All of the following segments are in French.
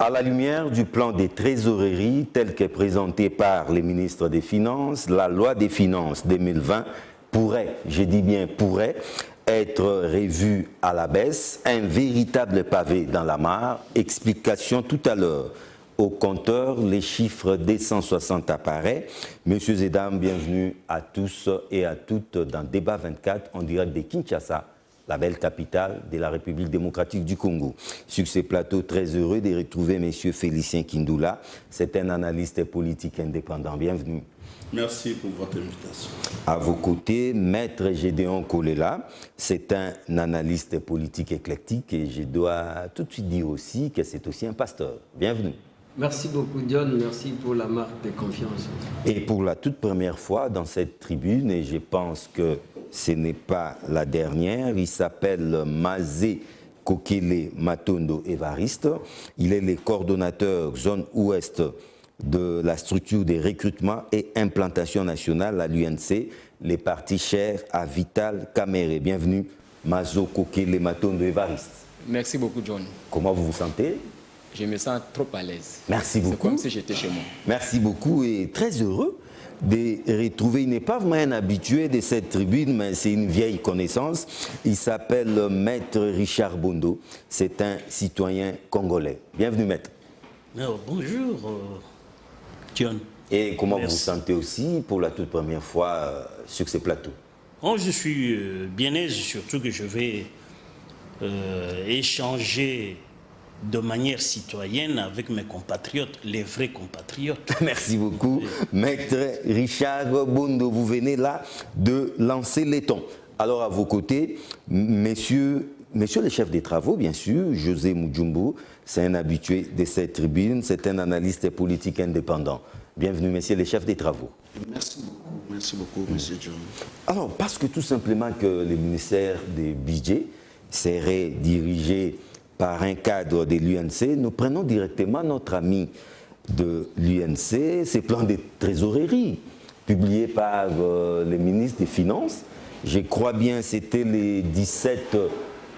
À la lumière du plan des trésoreries tel qu'est présenté par les ministres des Finances, la loi des Finances 2020 pourrait, je dis bien pourrait, être revue à la baisse, un véritable pavé dans la mare. Explication tout à l'heure. Au compteur, les chiffres des 160 apparaissent. Messieurs et dames, bienvenue à tous et à toutes dans Débat 24 en direct de Kinshasa, la belle capitale de la République démocratique du Congo. Sur ce plateau, très heureux de retrouver M. Félicien Kindoula. C'est un analyste politique indépendant. Bienvenue. Merci pour votre invitation. À vos côtés, Maître Gédéon Kolela. C'est un analyste politique éclectique et je dois tout de suite dire aussi que c'est aussi un pasteur. Bienvenue. Merci beaucoup, John. Merci pour la marque de confiance. Et pour la toute première fois dans cette tribune, et je pense que ce n'est pas la dernière, il s'appelle Mazé Kokele Matondo Évariste. Il est le coordonnateur zone ouest de la structure des recrutements et implantation nationale à l'UNC, les partis chers à Vital Kamere. Bienvenue, Mazo Kokele Matondo Évariste. Merci beaucoup, John. Comment vous vous sentez ? Je me sens trop à l'aise. Merci beaucoup. C'est comme si j'étais chez moi. Merci beaucoup et très heureux de retrouver. Il n'est pas vraiment un habitué de cette tribune, mais c'est une vieille connaissance. Il s'appelle Maître Richard Bondo. C'est un citoyen congolais. Bienvenue, Maître. Alors, bonjour, John. Et comment Merci. vous vous sentez aussi pour la toute première fois sur ces plateaux? Oh, je suis bien aise, surtout que je vais échanger de manière citoyenne avec mes compatriotes, les vrais compatriotes. Merci beaucoup. Maître Richard Bondo, vous venez là de lancer l'éton. Alors à vos côtés, messieurs les chefs des travaux, bien sûr, José Mujumbo, c'est un habitué de cette tribune, c'est un analyste politique indépendant. Bienvenue, messieurs les chefs des travaux. Merci beaucoup, monsieur John. Alors, parce que tout simplement que le ministère des budgets serait dirigé par un cadre de l'UNC, nous prenons directement notre ami de l'UNC, ces plans de trésorerie publiés par le ministre des Finances. Je crois bien que c'était le 17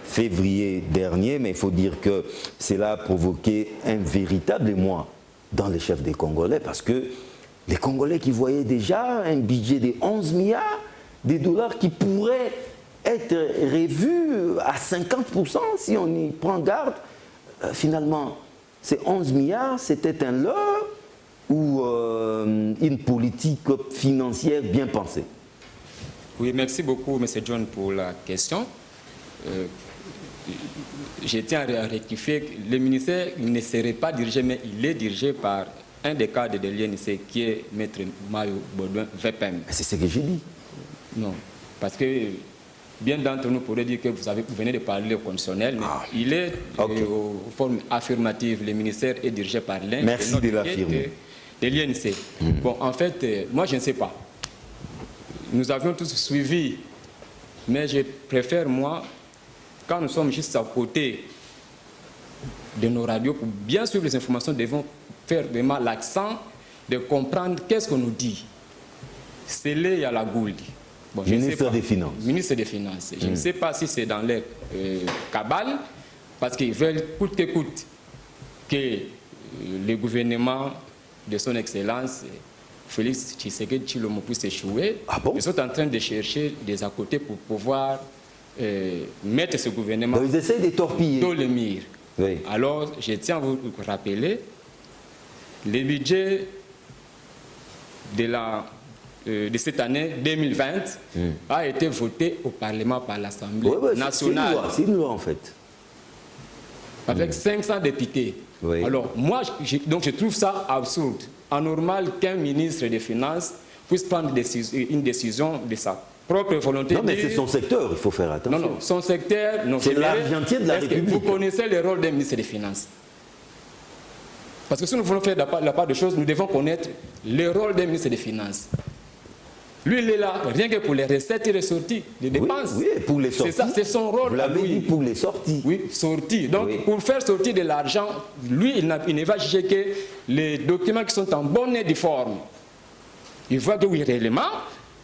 février dernier, mais il faut dire que cela a provoqué un véritable émoi dans les chefs des Congolais, parce que les Congolais qui voyaient déjà un budget de 11 milliards de dollars qui pourrait être revu à 50% si on y prend garde. Finalement, ces 11 milliards, c'était un leurre ou une politique financière bien pensée? Oui, merci beaucoup, monsieur John, pour la question. Je tiens à rectifier que le ministère ne serait pas dirigé, mais il est dirigé par un des cadres de l'UNC qui est Maître Mayo Baudouin VPM. C'est ce que j'ai dit. Non, parce que bien d'entre nous pourraient dire que vous venez de parler au conditionnel, mais il est aux formes affirmatives. Le ministère est dirigé par l'un. Merci de l'affirmer. De l'INC. Bon, en fait, moi je ne sais pas. Nous avions tous suivi, mais je préfère, moi, quand nous sommes juste à côté de nos radios, pour bien suivre les informations, nous devons faire vraiment l'accent de comprendre qu'est-ce qu'on nous dit. C'est là à la goule. Bon, Ministre des Finances. Ministre des Finances. Je ne sais pas si c'est dans leur cabale, parce qu'ils veulent coûte que coûte que le gouvernement de son Excellence, Félix Tshisekedi Tshilombo, puisse échouer. Ah bon? Ils sont en train de chercher des à côté pour pouvoir mettre ce gouvernement Donc, ils essaient de torpiller. dans le mire. Oui. Alors, je tiens à vous rappeler, le budget de cette année 2020 a été voté au Parlement par l'Assemblée nationale. C'est une loi en fait. Avec 500 députés. Oui. Alors, moi, je trouve ça absurde, anormal qu'un ministre des Finances puisse prendre une décision de sa propre volonté. Non, mais c'est son secteur, il faut faire attention. Non, son secteur... C'est l'argentier de la République. Vous connaissez le rôle d'un ministre des Finances? Parce que si nous voulons faire la part de choses, nous devons connaître le rôle d'un ministre des Finances. Lui, il est là, rien que pour les recettes et les sorties, les dépenses. Oui, pour les sorties. C'est ça, c'est son rôle. Vous l'avez dit, pour les sorties. Oui, sorties. Donc, pour faire sortir de l'argent, lui, il ne va juger que les documents qui sont en bonne et due forme. Il voit que oui, réellement,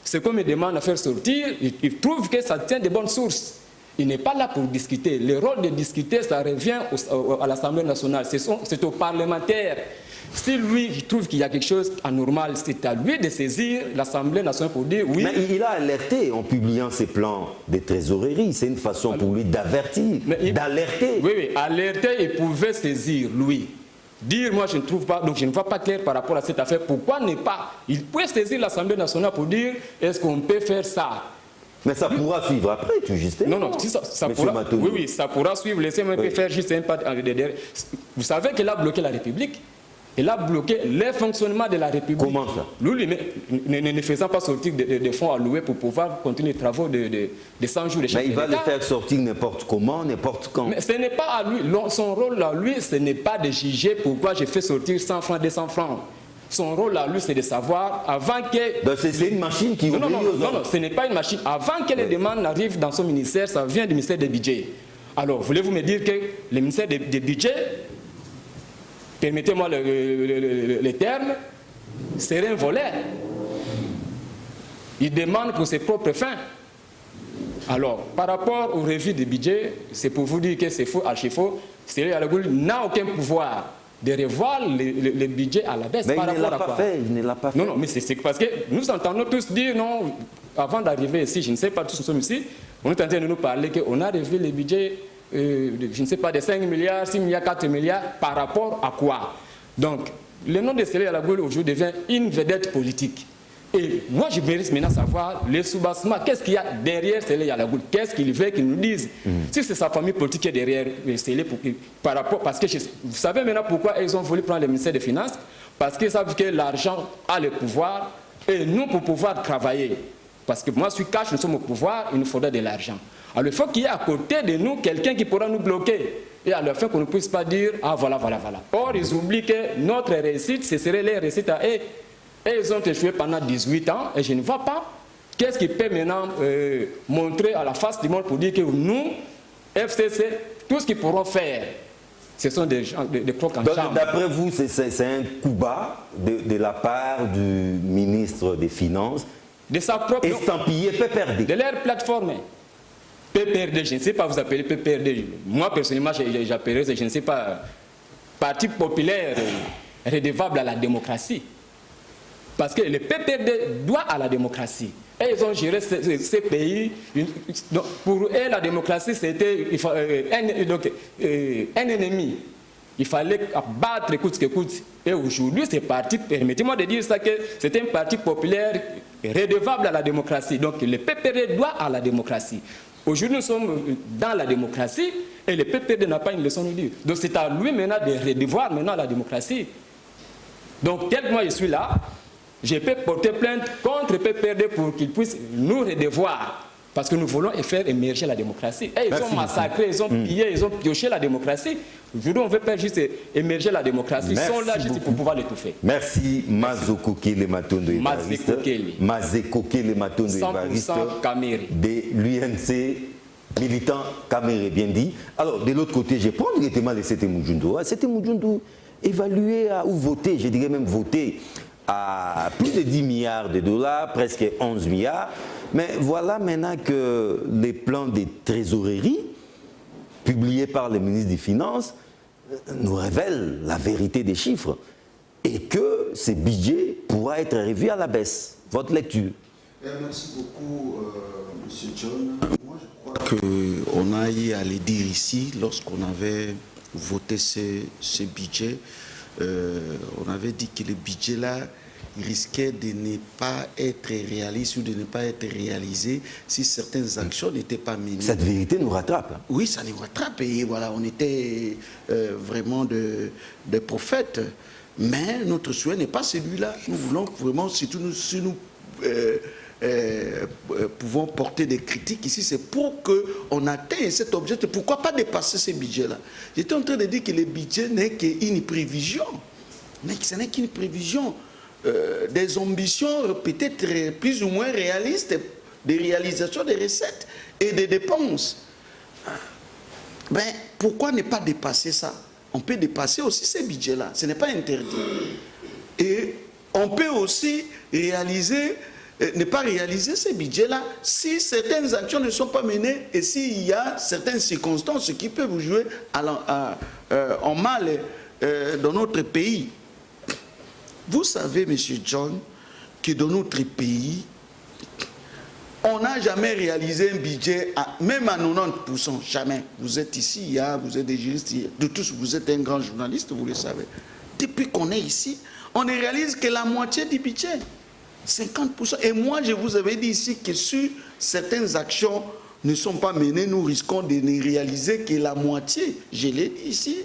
c'est comme il demande à faire sortir, il trouve que ça tient de bonnes sources. Il n'est pas là pour discuter. Le rôle de discuter, ça revient à l'Assemblée nationale. C'est aux parlementaires. Si lui, il trouve qu'il y a quelque chose d'anormal, c'est à lui de saisir l'Assemblée nationale pour dire oui. Mais il a alerté en publiant ses plans de trésorerie. C'est une façon pour lui d'avertir, d'alerter. Oui, alerter, il pouvait saisir, lui. Dire, moi, je ne trouve pas, donc je ne vois pas clair par rapport à cette affaire. Pourquoi ne pas? Il peut saisir l'Assemblée nationale pour dire, est-ce qu'on peut faire ça? Mais ça pourra suivre après, tout justement. Non, si ça pourra, oui, ça pourra suivre. Laissez-moi faire juste un pas derrière. Vous savez qu'il a bloqué la République. Il a bloqué le fonctionnement de la République. Comment ça? Lui, ne faisant pas sortir de fonds alloués pour pouvoir continuer les travaux de 100 jours de chef Mais il va d'État. le faire sortir n'importe comment, n'importe quand. Mais ce n'est pas à lui. Son rôle à lui, ce n'est pas de juger pourquoi j'ai fait sortir 100 francs, 200 francs. Son rôle à lui, c'est de savoir, avant que... Donc c'est une machine qui obéit aux ordres. Non, ce n'est pas une machine. Avant que les demandes n'arrivent dans son ministère, ça vient du ministère des budgets. Alors, voulez-vous me dire que le ministère des budgets, permettez-moi le terme, serait un voleur? Il demande pour ses propres fins. Alors, par rapport au revu des budgets, c'est pour vous dire que c'est faux, archi-faux. Cyril Yalagoul n'a aucun pouvoir de revoir le budget à la baisse. Mais par il ne l'a rapport à pas quoi? fait, il ne l'a pas fait. Non, mais c'est parce que nous entendons tous dire, non, avant d'arriver ici, je ne sais pas, tous nous sommes ici, on est en train de nous parler qu'on a revu le budget, je ne sais pas, de 5 milliards, 6 milliards, 4 milliards, par rapport à quoi? Donc, le nom de Cyril Yalagoul aujourd'hui devient une vedette politique. Et moi, je mérite maintenant savoir les sous-bassements. Qu'est-ce qu'il y a derrière Cyril Yalagoul? Qu'est-ce qu'il veut qu'il nous dise? Si c'est sa famille politique qui est derrière Cyril, par rapport, parce que vous savez maintenant pourquoi ils ont voulu prendre le ministère des Finances? Parce qu'ils savent que l'argent a le pouvoir et nous, pour pouvoir travailler. Parce que moi, je suis cash, nous sommes au pouvoir, il nous faudra de l'argent. Alors, il faut qu'il y ait à côté de nous quelqu'un qui pourra nous bloquer. Et à la fin, qu'on ne puisse pas dire, ah voilà. Or, ils oublient que notre réussite, ce serait leur réussite à eux. Et ils ont échoué pendant 18 ans, et je ne vois pas qu'est-ce qui peut maintenant montrer à la face du monde pour dire que nous, FCC, tout ce qu'ils pourront faire, ce sont des crocs en chambre. D'après vous, c'est un coup bas de la part du ministre des Finances, de sa propre... estampillé PPRD. De leur plateforme. PPRD, je ne sais pas vous appeler PPRD. Moi, personnellement, j'appellerais, je ne sais pas, Parti populaire redevable à la démocratie. Parce que le PPRD doit à la démocratie. Et ils ont géré ces pays. Donc pour eux, la démocratie, c'était un ennemi. Il fallait abattre coûte que coûte. Et aujourd'hui, c'est parti, permettez-moi de dire ça, que c'est un parti populaire redevable à la démocratie. Donc le PPRD doit à la démocratie. Aujourd'hui, nous sommes dans la démocratie et le PPRD n'a pas une leçon à nous dire. Donc c'est à lui maintenant de redevoir maintenant la démocratie. Donc, tel que moi je suis là, je peux porter plainte contre PPRD pour qu'il puisse nous redevoir. Parce que nous voulons faire émerger la démocratie. Et ils ont massacré, ils ont pillé, ils ont pioché la démocratie. Aujourd'hui, on veut faire juste émerger la démocratie. Ils sont là juste pour pouvoir l'étouffer. Merci, Mazokokele Matondo Évariste. Mazekokele Matondo Évariste. 100% Kamere. De l'UNC, militant Kamere, bien dit. Alors, de l'autre côté, je prends directement les Sete Mujundu. Sete Mujundu, évalué ou voté, je dirais même voté, à plus de 10 milliards de dollars, presque 11 milliards. Mais voilà maintenant que les plans de trésorerie, publiés par le ministre des Finances, nous révèlent la vérité des chiffres et que ce budget pourra être revu à la baisse. Votre lecture? Merci beaucoup, M. John. Moi, je crois qu'on a eu à le dire ici, lorsqu'on avait voté ce budget, on avait dit que le budget-là risquait de ne pas être réaliste ou de ne pas être réalisé si certaines actions n'étaient pas menées. Cette vérité nous rattrape. Oui, ça nous rattrape et voilà, on était vraiment des prophètes. Mais notre souhait n'est pas celui-là. Nous voulons vraiment, si nous pouvons porter des critiques ici, c'est pour qu'on atteigne cet objectif. Pourquoi pas dépasser ce budget-là? J'étais en train de dire que le budget n'est qu'une prévision. Mais ce n'est qu'une prévision des ambitions peut-être plus ou moins réalistes, des réalisations des recettes et des dépenses. Ben, pourquoi ne pas dépasser ça? On peut dépasser aussi ces budgets-là, ce n'est pas interdit. Et on peut aussi réaliser ne pas réaliser ces budgets-là si certaines actions ne sont pas menées et s'il y a certaines circonstances qui peuvent jouer en mal dans notre pays. Vous savez, M. John, que dans notre pays, on n'a jamais réalisé un budget, même à 90%, jamais. Vous êtes ici, vous êtes des juristes, de tous, vous êtes un grand journaliste, vous le savez. Depuis qu'on est ici, on ne réalise que la moitié du budget. 50%. Et moi, je vous avais dit ici que si certaines actions ne sont pas menées, nous risquons de ne réaliser que la moitié. Je l'ai dit ici.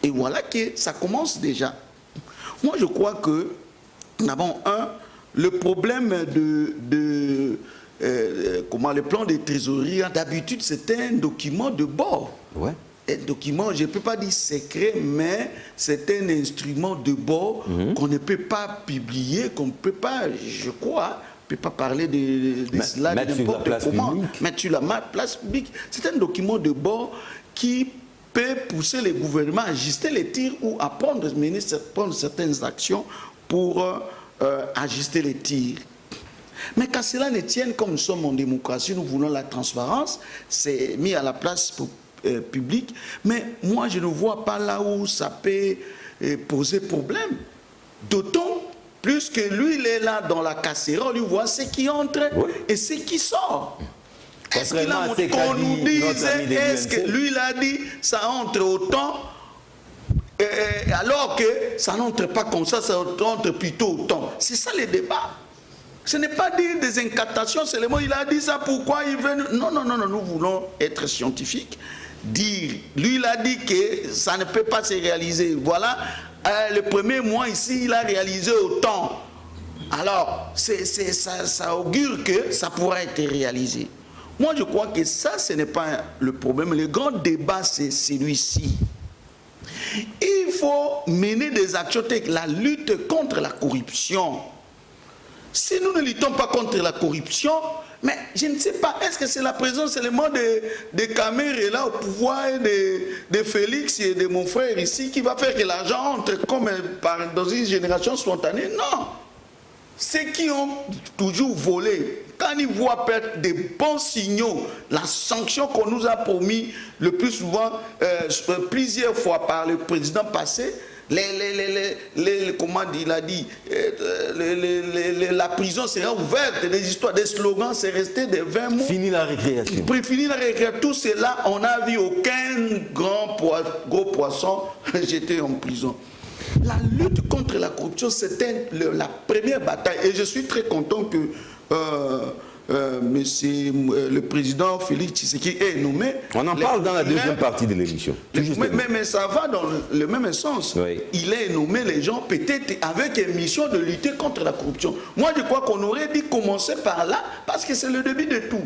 Et voilà que ça commence déjà. Moi, je crois que, d'abord, le problème le plan de trésorerie, d'habitude, c'est un document de bord. Ouais. Un document, je ne peux pas dire secret, mais c'est un instrument de bord qu'on ne peut pas publier, qu'on ne peut pas, je crois, on ne peut pas parler de cela n'importe comment. Mettre sur la place publique. C'est un document de bord qui peut pousser les gouvernements à ajuster les tirs ou à prendre certaines actions pour ajuster les tirs. Mais quand cela ne tienne, comme nous sommes en démocratie, nous voulons la transparence, c'est mis à la place publique, mais moi je ne vois pas là où ça peut poser problème. D'autant plus que lui, il est là dans la casserole, il voit ce qui entre et ce qui sort. Est-ce qu'il a montré qu'on nous dise, est-ce que lui il a dit ça entre autant, alors que ça n'entre pas comme ça entre plutôt autant. C'est ça le débat. Ce n'est pas dire des incantations seulement, il a dit ça, pourquoi il veut... Non, nous voulons être scientifiques. Dire, lui il a dit que ça ne peut pas se réaliser. Voilà, le premier mois ici, il a réalisé autant. Alors, ça augure que ça pourra être réalisé. Moi, je crois que ça, ce n'est pas le problème. Le grand débat, c'est celui-ci. Il faut mener des actions telles que la lutte contre la corruption. Si nous ne luttons pas contre la corruption, mais je ne sais pas, est-ce que c'est la présence seulement de Kamere là au pouvoir et de Félix et de mon frère ici qui va faire que l'argent entre comme dans une génération spontanée? Non. Ceux qui ont toujours volé, quand ils voient perdre des bons signaux, la sanction qu'on nous a promis le plus souvent, plusieurs fois par le président passé, comment il a dit, la prison sera ouverte, des histoires, des slogans, c'est resté des 20 mots. Fini la récréation. Fini la récréation. Tout cela, on n'a vu aucun gros poisson jeté en prison. La lutte contre la corruption, c'était la première bataille. Et je suis très content que le président Félix Tshisekedi est nommé. On en parle dans la deuxième partie de l'émission. Mais ça va dans le même sens. Oui. Il est nommé les gens peut-être avec une mission de lutter contre la corruption. Moi, je crois qu'on aurait dû commencer par là parce que c'est le début de tout.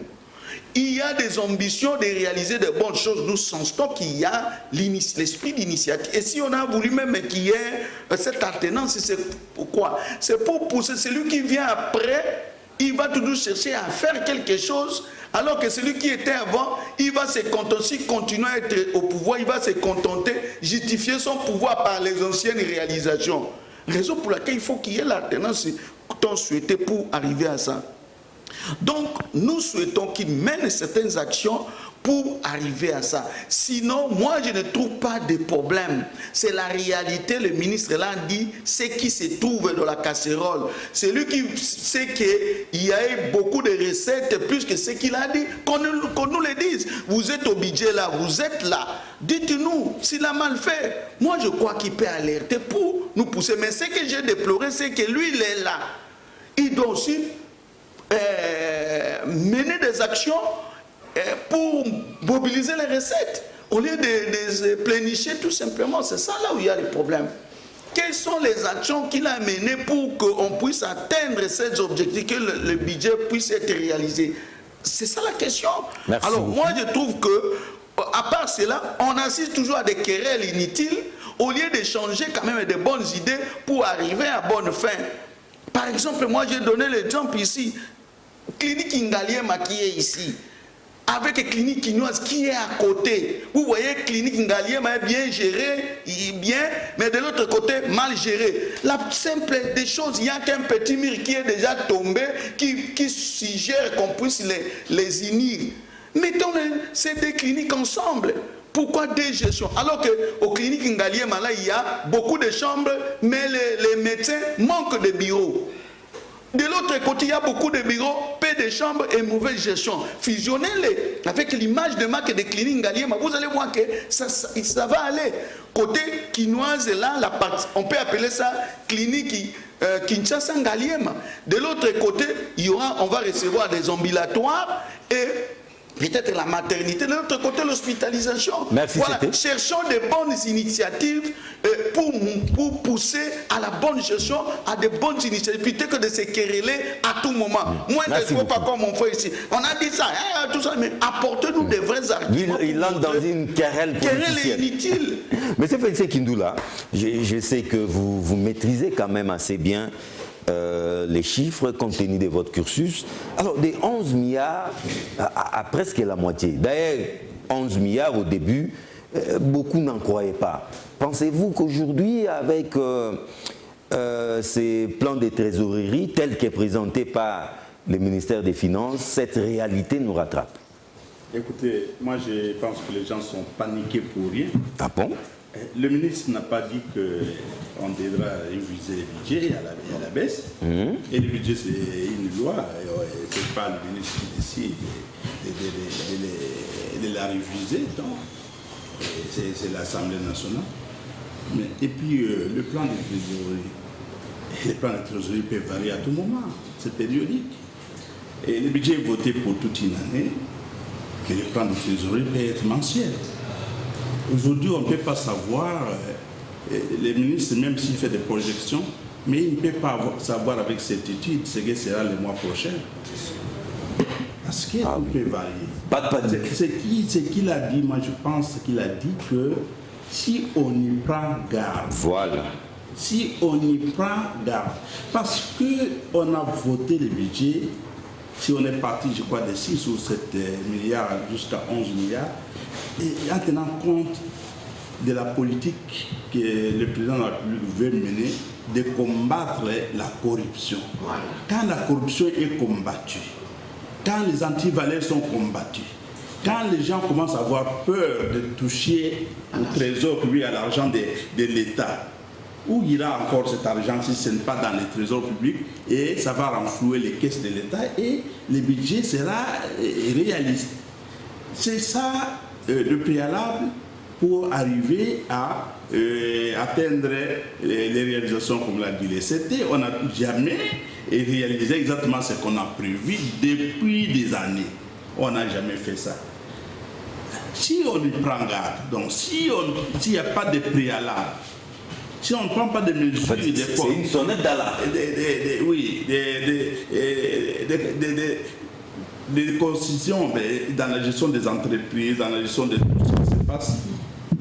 Il y a des ambitions de réaliser de bonnes choses. Nous sentons qu'il y a l'esprit d'initiative. Et si on a voulu même qu'il y ait cette alternance, c'est pourquoi? C'est pour pousser celui qui vient après. Il va toujours chercher à faire quelque chose, alors que celui qui était avant, il va se contenter, continuer à être au pouvoir, il va se contenter, justifier son pouvoir par les anciennes réalisations. Raison pour laquelle il faut qu'il y ait l'alternance qu'on souhaitait pour arriver à ça. Donc, nous souhaitons qu'il mène certaines actions pour arriver à ça. Sinon, moi, je ne trouve pas de problème. C'est la réalité, le ministre l'a dit, c'est qui se trouve dans la casserole. C'est lui qui sait qu'il y a eu beaucoup de recettes, plus que ce qu'il a dit, qu'on nous le dise. Vous êtes au budget là, vous êtes là. Dites-nous s'il a mal fait. Moi, je crois qu'il peut alerter pour nous pousser. Mais ce que j'ai déploré, c'est que lui, il est là. Il doit aussi mener des actions pour mobiliser les recettes, au lieu de plénicher tout simplement. C'est ça là où il y a le problème. Quelles sont les actions qu'il a menées pour qu'on puisse atteindre ces objectifs, que le budget puisse être réalisé? C'est ça la question. Merci. Alors moi je trouve que, à part cela, on assiste toujours à des querelles inutiles, au lieu d'échanger quand même des bonnes idées pour arriver à bonne fin. Par exemple, moi j'ai donné l'exemple ici, clinique Ingalien maquillée ici. avec une clinique quinoise qui est à côté. Vous voyez, clinique Ngaliema est bien gérée, bien, mais de l'autre côté, mal gérée. La simple des choses, il n'y a qu'un petit mur qui est déjà tombé, qui suggère qu'on puisse les unir. Mettons ces deux cliniques ensemble. Pourquoi des gestions? Alors qu'aux cliniques Ngaliema, là, il y a beaucoup de chambres, mais les médecins manquent de bureaux. De l'autre côté, il y a beaucoup de bureaux, peu de chambres et mauvaise gestion. Fusionnez-les avec l'image de marque des cliniques Ngaliema. Vous allez voir que ça va aller. Côté quinoise, là, on peut appeler ça clinique Kinshasa Ngaliema. De l'autre côté, on va recevoir des ambulatoires et peut-être la maternité, de l'autre côté l'hospitalisation. Merci. Voilà, cherchons de bonnes initiatives pour pousser à la bonne gestion, à de bonnes initiatives, plutôt que de se quereller à tout moment. Moi, il ne faut pas comme mon frère ici. On a dit ça, tout ça, mais apportez-nous des vrais arguments. Il entre dans une querelle politicienne. Inutile. Monsieur Félix Kindoula, je sais que vous maîtrisez quand même assez bien les chiffres compte tenu de votre cursus. Alors, des 11 milliards à presque la moitié. D'ailleurs, 11 milliards au début, beaucoup n'en croyaient pas. Pensez-vous qu'aujourd'hui, avec ces plans de trésorerie tels que présentés par le ministère des Finances, cette réalité nous rattrape? Écoutez, moi je pense que les gens sont paniqués pour rien. Ah bon? Le ministre n'a pas dit qu'on devra réviser le budget à la baisse. Et le budget, c'est une loi. Ce n'est pas le ministre qui décide de la réviser. C'est l'Assemblée nationale. Et puis, le plan de trésorerie peut varier à tout moment. C'est périodique. Et le budget est voté pour toute une année. Et le plan de trésorerie peut être mensuel. Aujourd'hui, on ne peut pas savoir, les ministres, même s'il fait des projections, mais il ne peut pas savoir avec certitude ce que sera le mois prochain. Parce qu'il peut varier. Pas de panique. Ce qu'il a dit, moi je pense qu'il a dit que si on y prend garde, voilà. Si on y prend garde, parce qu'on a voté le budget, si on est parti, je crois, de 6 ou 7 milliards jusqu'à 11 milliards, et en tenant compte de la politique que le président de la République veut mener, de combattre la corruption. Voilà. Quand la corruption est combattue, quand les antivaleurs sont combattus, quand les gens commencent à avoir peur de toucher au trésor public, à l'argent de l'État, où ira encore cet argent si ce n'est pas dans les trésors publics, et ça va renflouer les caisses de l'État et le budget sera réaliste. C'est ça le préalable pour arriver à atteindre les réalisations comme l'a dit les CT. On n'a jamais réalisé exactement ce qu'on a prévu depuis des années. On n'a jamais fait ça. Si on y prend garde, donc s'il n'y a pas de préalable, si on ne prend pas de mesures, en fait, c'est une sonnette d'alarme. Oui, des constitutions dans la gestion des entreprises, dans la gestion de tout ce qui se passe.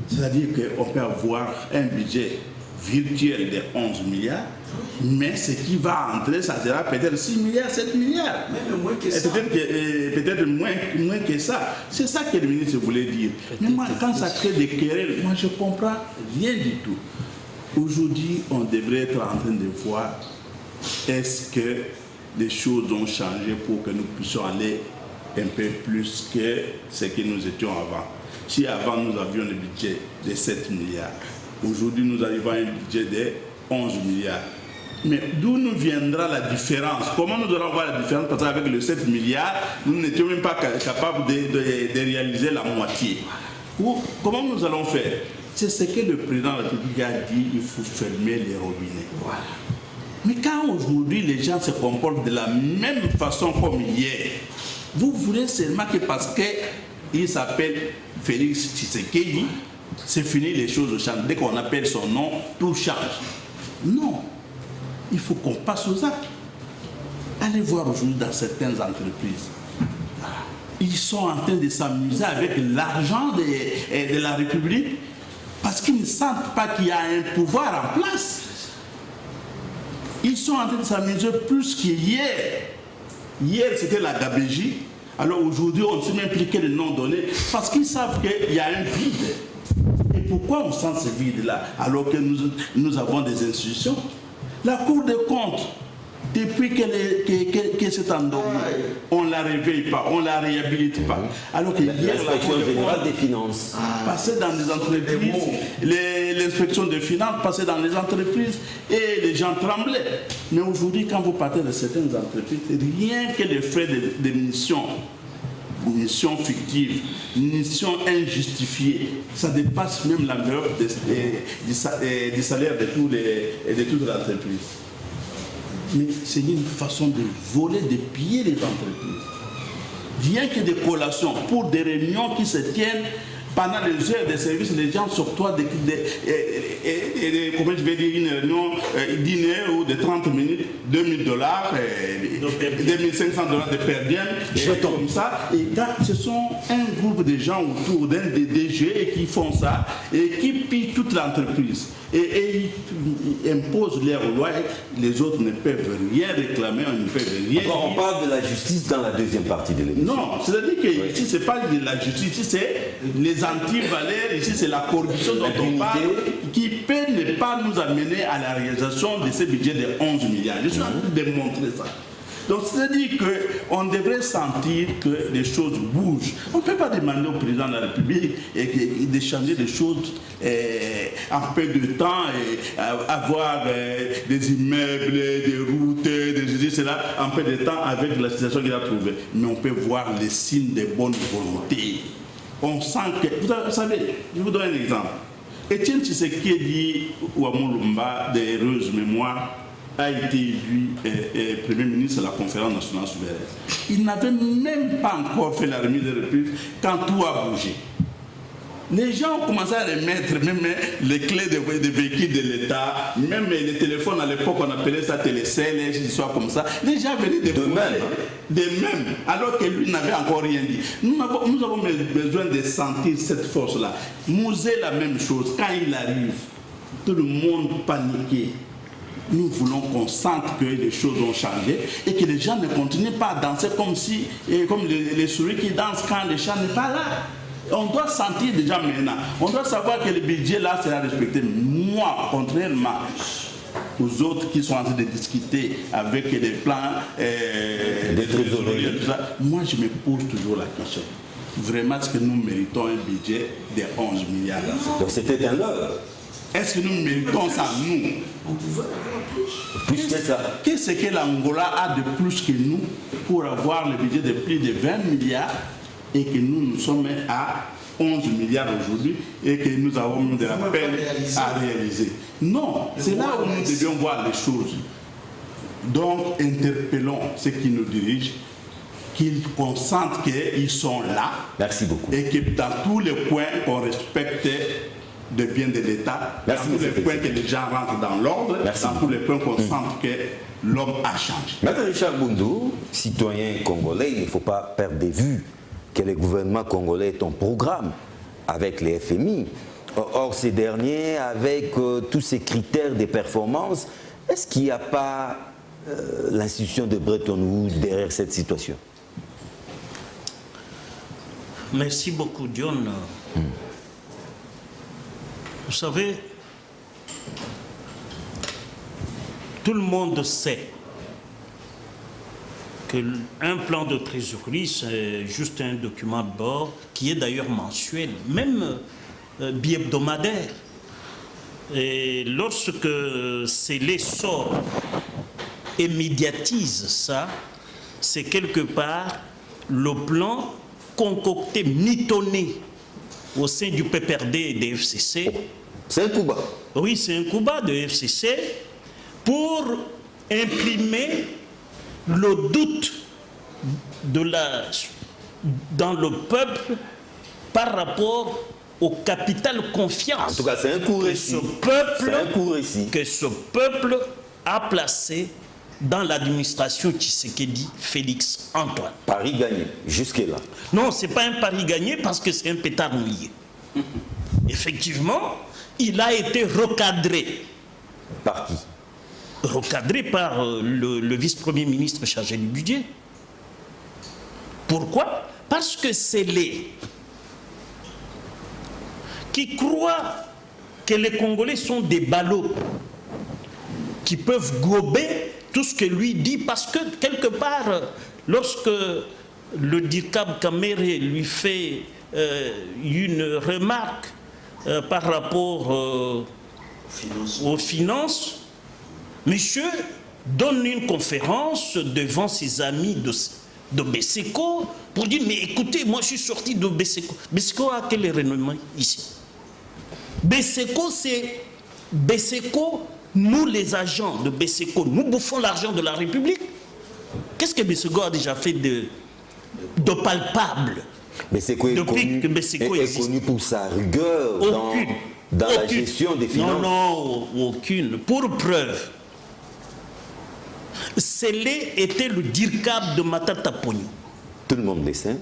C'est-à-dire qu'on peut avoir un budget virtuel de 11 milliards, mais ce qui va entrer, ça sera peut-être 6 milliards, 7 milliards. Même moins que ça. Peut-être moins que ça. C'est ça que le ministre voulait dire. Mais moi, quand ça crée des querelles, moi je ne comprends rien du tout. Aujourd'hui, on devrait être en train de voir est-ce que les choses ont changé pour que nous puissions aller un peu plus que ce que nous étions avant. Si avant nous avions le budget de 7 milliards, aujourd'hui nous arrivons à un budget de 11 milliards. Mais d'où nous viendra la différence? Comment nous allons voir la différence? Parce qu'avec les 7 milliards, nous n'étions même pas capables de réaliser la moitié. Comment nous allons faire? C'est ce que le président de la République a dit, il faut fermer les robinets. Voilà. Mais quand aujourd'hui les gens se comportent de la même façon comme hier, vous voulez seulement que parce qu'il s'appelle Félix Tshisekedi, c'est fini, les choses changent. Dès qu'on appelle son nom, tout change. Non. Il faut qu'on passe aux actes. Allez voir aujourd'hui dans certaines entreprises. Ils sont en train de s'amuser avec l'argent de la République parce qu'ils ne sentent pas qu'il y a un pouvoir en place. Ils sont en train de s'amuser plus qu'hier. Hier, c'était la gabégie. Alors aujourd'hui, on ne sait même plus quel nom donner parce qu'ils savent qu'il y a un vide. Et pourquoi on sent ce vide-là alors que nous avons des institutions? La Cour des comptes, depuis qu'elle s'est endormie, on ne la réveille pas, on ne la réhabilite pas. Alors que l'inspection générale des finances passait dans les entreprises, l'inspection des finances passait dans les entreprises et les gens tremblaient. Mais aujourd'hui, quand vous partez de certaines entreprises, rien que les frais de missions fictives, missions injustifiées, ça dépasse même la valeur du salaire de toutes les entreprises. Mais c'est une façon de voler, de piller les entreprises. Rien que des collations pour des réunions qui se tiennent pendant les heures de service, les gens s'octroient comment je vais dire, une réunion d'une heure ou de 30 minutes, $2 000, $2 500 de per diem, comme ça. Et là, ce sont un groupe de gens autour d'un DG qui font ça et qui pillent toute l'entreprise. Et ils imposent leurs lois, les autres ne peuvent rien réclamer, on ne peut rien. Alors, on parle de la justice dans la deuxième partie de l'émission. Non, c'est-à-dire que ici, ce n'est pas de la justice, ici, c'est les anti-valeurs, ici, c'est la corruption dont on parle, qui peut ne pas nous amener à la réalisation de ce budget de 11 milliards. Je suis en train de démontrer ça. Donc, c'est-à-dire qu'on devrait sentir que les choses bougent. On ne peut pas demander au président de la République de changer les choses en peu de temps et avoir des immeubles, des routes, des cela en peu de temps avec la situation qu'il a trouvée. Mais on peut voir les signes de bonne volonté. On sent que... Vous savez, je vous donne un exemple. Étienne Tshisekedi Ouamouloumba, d'heureuse mémoire, a été élu Premier ministre de la Conférence nationale souveraine. Il n'avait même pas encore fait la remise de reprise quand tout a bougé. Les gens ont commencé à remettre même les clés des véhicules de l'État, même les téléphones à l'époque on appelait ça télécell, des histoires comme ça. Les gens venaient de même, alors que lui n'avait encore rien dit. Nous avons besoin de sentir cette force-là. Mouzé, la même chose, quand il arrive, tout le monde paniquait. Nous voulons qu'on sente que les choses ont changé et que les gens ne continuent pas à danser comme les souris qui dansent quand le chat n'est pas là. On doit sentir déjà maintenant. On doit savoir que le budget là sera respecté. Moi, contrairement aux autres qui sont en train de discuter avec les plans des trésoriers, moi je me pose toujours la question. Vraiment, est-ce que nous méritons un budget de 11 milliards? Donc c'était un leurre. Est-ce que nous méritons ça, nous? On pouvait avoir Plus que ça. Qu'est-ce que l'Angola a de plus que nous pour avoir le budget de plus de 20 milliards et que nous sommes à 11 milliards aujourd'hui et que nous avons de la peine à réaliser? Non, c'est là où nous devions voir les choses. Donc, interpellons ceux qui nous dirigent, qu'ils consentent qu'ils sont là. Merci beaucoup. Et que dans tous les points, on respecte de biens de l'État, dans tous les points que les gens rentrent dans l'ordre, dans tous les points qu'on sente que l'homme a changé. Maître Richard Boundou, citoyen congolais, il ne faut pas perdre de vue que le gouvernement congolais est en programme avec les FMI. Or, ces derniers, avec tous ces critères de performance, est-ce qu'il n'y a pas l'institution de Bretton Woods derrière cette situation? Merci beaucoup, John. Vous savez, tout le monde sait qu'un plan de trésorerie, c'est juste un document de bord qui est d'ailleurs mensuel, même bi-hebdomadaire. Et lorsque c'est l'essor et médiatise ça, c'est quelque part le plan concocté, mitonné au sein du PPRD et des FCC. C'est un coup bas. Oui, c'est un coup bas de FCC pour imprimer le doute dans le peuple par rapport au capital confiance. En tout cas, c'est un coup réussi. Que ce peuple a placé dans l'administration Tshisekedi Félix Antoine. Pari gagné, jusque-là. Non, ce n'est pas un pari gagné parce que c'est un pétard mouillé. Effectivement, il a été recadré. Par qui? Recadré par le vice-premier ministre chargé du budget. Pourquoi? Parce que c'est les qui croient que les Congolais sont des ballots qui peuvent gober tout ce que lui dit, parce que quelque part, lorsque le DIRCAB Kamere lui fait une remarque par rapport aux finances, monsieur donne une conférence devant ses amis de Beseko pour dire, mais écoutez, moi je suis sorti de Beseko. Beseko a quel renommé ici? Beseko, c'est Beseko, nous les agents de Beseko, nous bouffons l'argent de la République. Qu'est-ce que Beseko a déjà fait de palpable? Beseko est connu pour sa rigueur dans la gestion des finances. Non, aucune. Pour preuve, Sélé était le DIRCAB de Matata Pogno. Tout le monde le sait.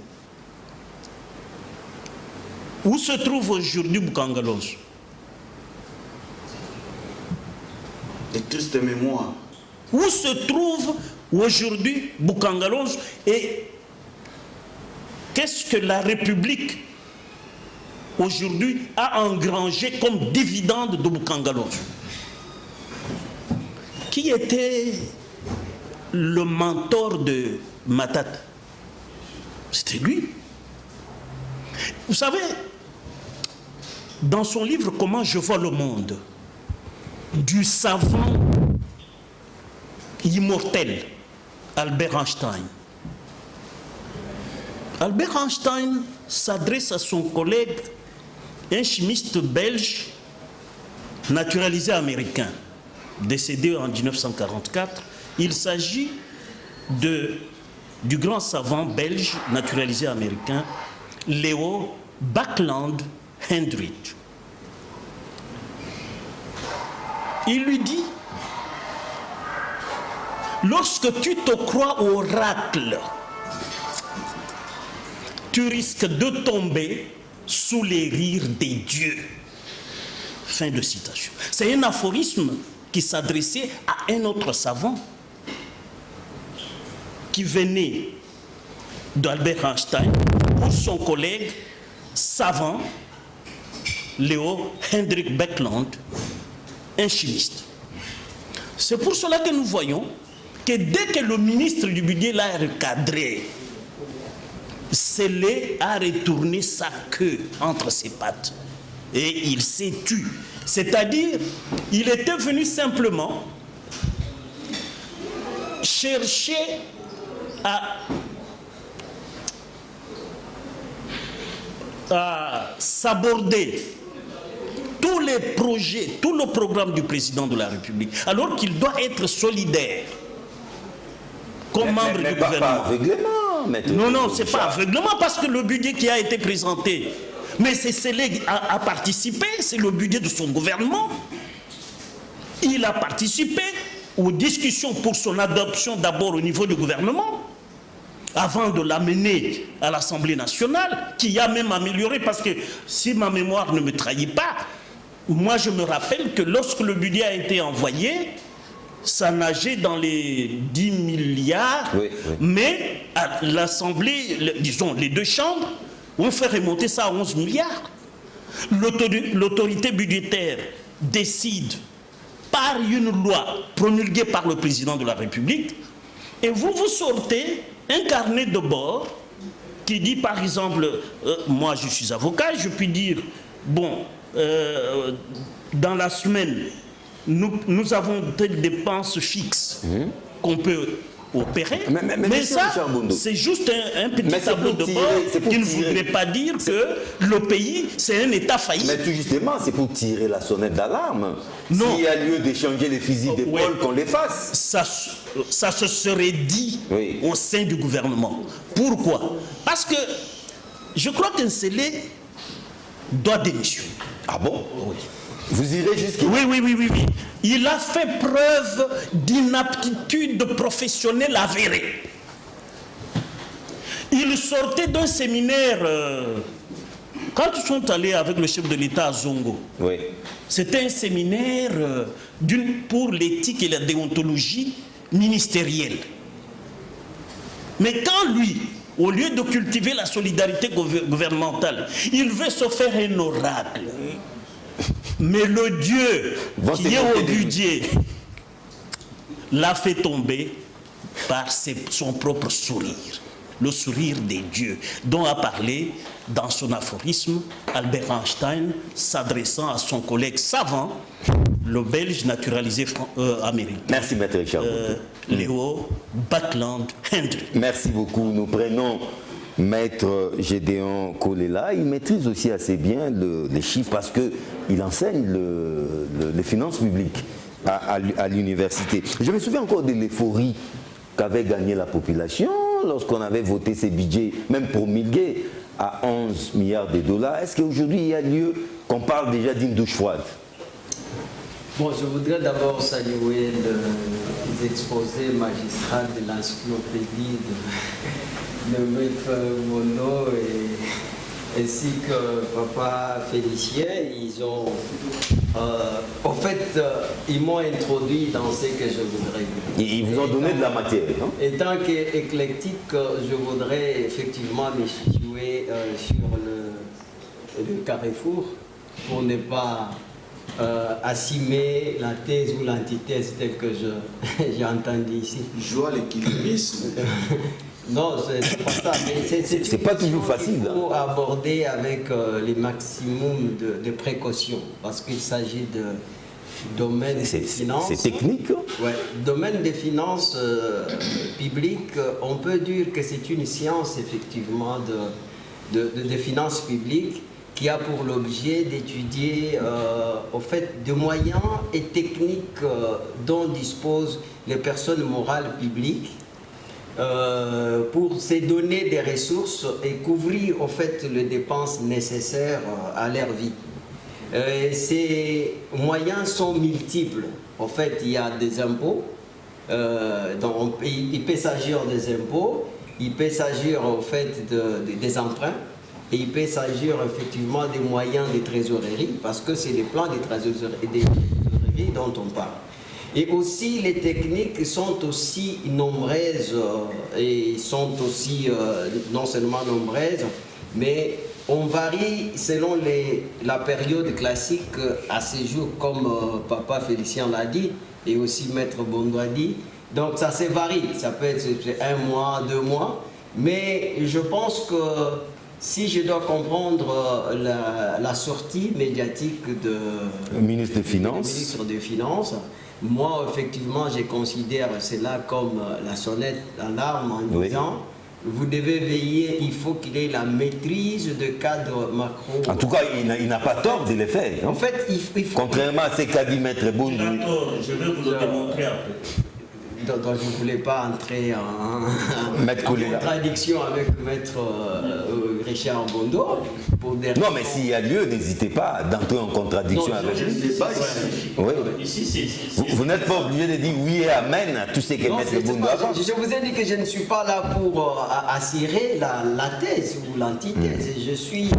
Où se trouve aujourd'hui Boukangalonzo? De triste mémoire. Où se trouve aujourd'hui Boukangalonzo? Et qu'est-ce que la République aujourd'hui a engrangé comme dividende de Boukangalonzo? Qui était le mentor de Matata? C'était lui. Vous savez, dans son livre « Comment je vois le monde », du savant immortel Albert Einstein. Albert Einstein s'adresse à son collègue, un chimiste belge naturalisé américain, décédé en 1944. Il s'agit du grand savant belge naturalisé américain, Léo Backland Hendrich. Il lui dit, lorsque tu te crois oracle, tu risques de tomber sous les rires des dieux. Fin de citation. C'est un aphorisme qui s'adressait à un autre savant qui venait d'Albert Einstein pour son collègue savant Léo Hendrik Backland, un chimiste. C'est pour cela que nous voyons que dès que le ministre du budget l'a recadré, Sélé a retourné sa queue entre ses pattes et il s'est tu. C'est-à-dire, il était venu simplement chercher à s'aborder tous les projets, tout le programme du président de la République, alors qu'il doit être solidaire comme membre du gouvernement. Pas aveuglément. Non, c'est pas aveuglément, parce que le budget qui a été présenté, mais c'est Sélé a participé, c'est le budget de son gouvernement. Il a participé aux discussions pour son adoption d'abord au niveau du gouvernement, avant de l'amener à l'Assemblée nationale, qui a même amélioré, parce que si ma mémoire ne me trahit pas, moi je me rappelle que lorsque le budget a été envoyé, ça nageait dans les 10 milliards, oui. Mais à l'Assemblée, disons les deux chambres, ont fait remonter ça à 11 milliards. L'autorité budgétaire décide par une loi promulguée par le président de la République, et vous sortez un carnet de bord qui dit par exemple, moi je suis avocat, je puis dire, bon, dans la semaine, nous avons des dépenses fixes qu'on peut opérer, mais ça, c'est juste un petit tableau de bord qui ne voudrait pas dire que le pays, c'est un État failli. Mais tout justement, c'est pour tirer la sonnette d'alarme. S'il y a lieu d'échanger les fusils d'épaule, qu'on les fasse. Ça se serait dit au sein du gouvernement. Pourquoi? Parce que je crois qu'un Sélé doit démissionner. Ah bon? Oui. Vous irez jusqu'à... Oui. Il a fait preuve d'inaptitude professionnelle avérée. Il sortait d'un séminaire... quand ils sont allés avec le chef de l'État à Zongo, c'était un séminaire pour l'éthique et la déontologie ministérielle. Mais quand lui, Au lieu de cultiver la solidarité gouvernementale, il veut se faire un oracle. Mais le Dieu qui est au budget l'a fait tomber par son propre sourire. Le sourire des dieux, dont a parlé dans son aphorisme Albert Einstein, s'adressant à son collègue savant, le Belge naturalisé américain. Merci, Maître Richard. Léo Batland Hendry. Merci beaucoup. Nous prenons Maître Gédéon Kolela. Il maîtrise aussi assez bien les chiffres parce qu'il enseigne les finances publiques à l'université. Je me souviens encore de l'euphorie qu'avait gagné la population lorsqu'on avait voté ces budgets, même promulgués à 11 milliards de dollars. Est-ce qu'aujourd'hui il y a lieu qu'on parle déjà d'une douche froide? Bon, je voudrais d'abord saluer les exposés magistrats de l'encyclopédie de Maître Mono ainsi que Papa Félicien. Ils ont, en fait, ils m'ont introduit dans ce que je voudrais dire. Ils vous ont donné de la matière, non? Étant qu'éclectique, je voudrais effectivement me situer sur le carrefour pour ne pas assumer la thèse ou l'antithèse telle que j'ai entendu ici. Joie l'équilibrisme. Non, c'est pas ça. C'est pas toujours facile. Il faut aborder avec les maximums de précaution parce qu'il s'agit de domaine des finances. C'est technique. Ouais, domaine des finances publiques, on peut dire que c'est une science effectivement de finances publiques qui a pour l'objet d'étudier au fait des moyens et techniques dont disposent les personnes morales publiques pour se donner des ressources et couvrir au fait les dépenses nécessaires à leur vie. Ces moyens sont multiples. En fait, il y a des impôts, il peut s'agir des impôts, il peut s'agir au fait des emprunts, et il peut s'agir effectivement des moyens de trésorerie, parce que c'est les plans de trésorerie dont on parle. Et aussi, les techniques sont aussi nombreuses, et sont aussi non seulement nombreuses, mais on varie selon la période classique à ce jour, comme Papa Félicien l'a dit, et aussi Maître Bondo a dit. Donc ça se varie, ça peut être 1 mois, 2 mois, mais je pense que si je dois comprendre la sortie médiatique du ministre des Finances, moi effectivement je considère cela comme la sonnette d'alarme en disant vous devez veiller, il faut qu'il ait la maîtrise de cadre macro. En tout cas, il n'a pas tort de le faire. En fait, il faut... Contrairement à ce qu'a dit Maître Boundou. Je vais vous le démontrer après. Donc je ne voulais pas entrer en contradiction avec Maître Richard Bondo. Non, mais s'il y a lieu, n'hésitez pas d'entrer en contradiction avec lui. Vous n'êtes pas obligé de dire oui et amen à tout ce que Maître Bondo a dit. Je vous ai dit que je ne suis pas là pour assurer la thèse ou l'antithèse. Je suis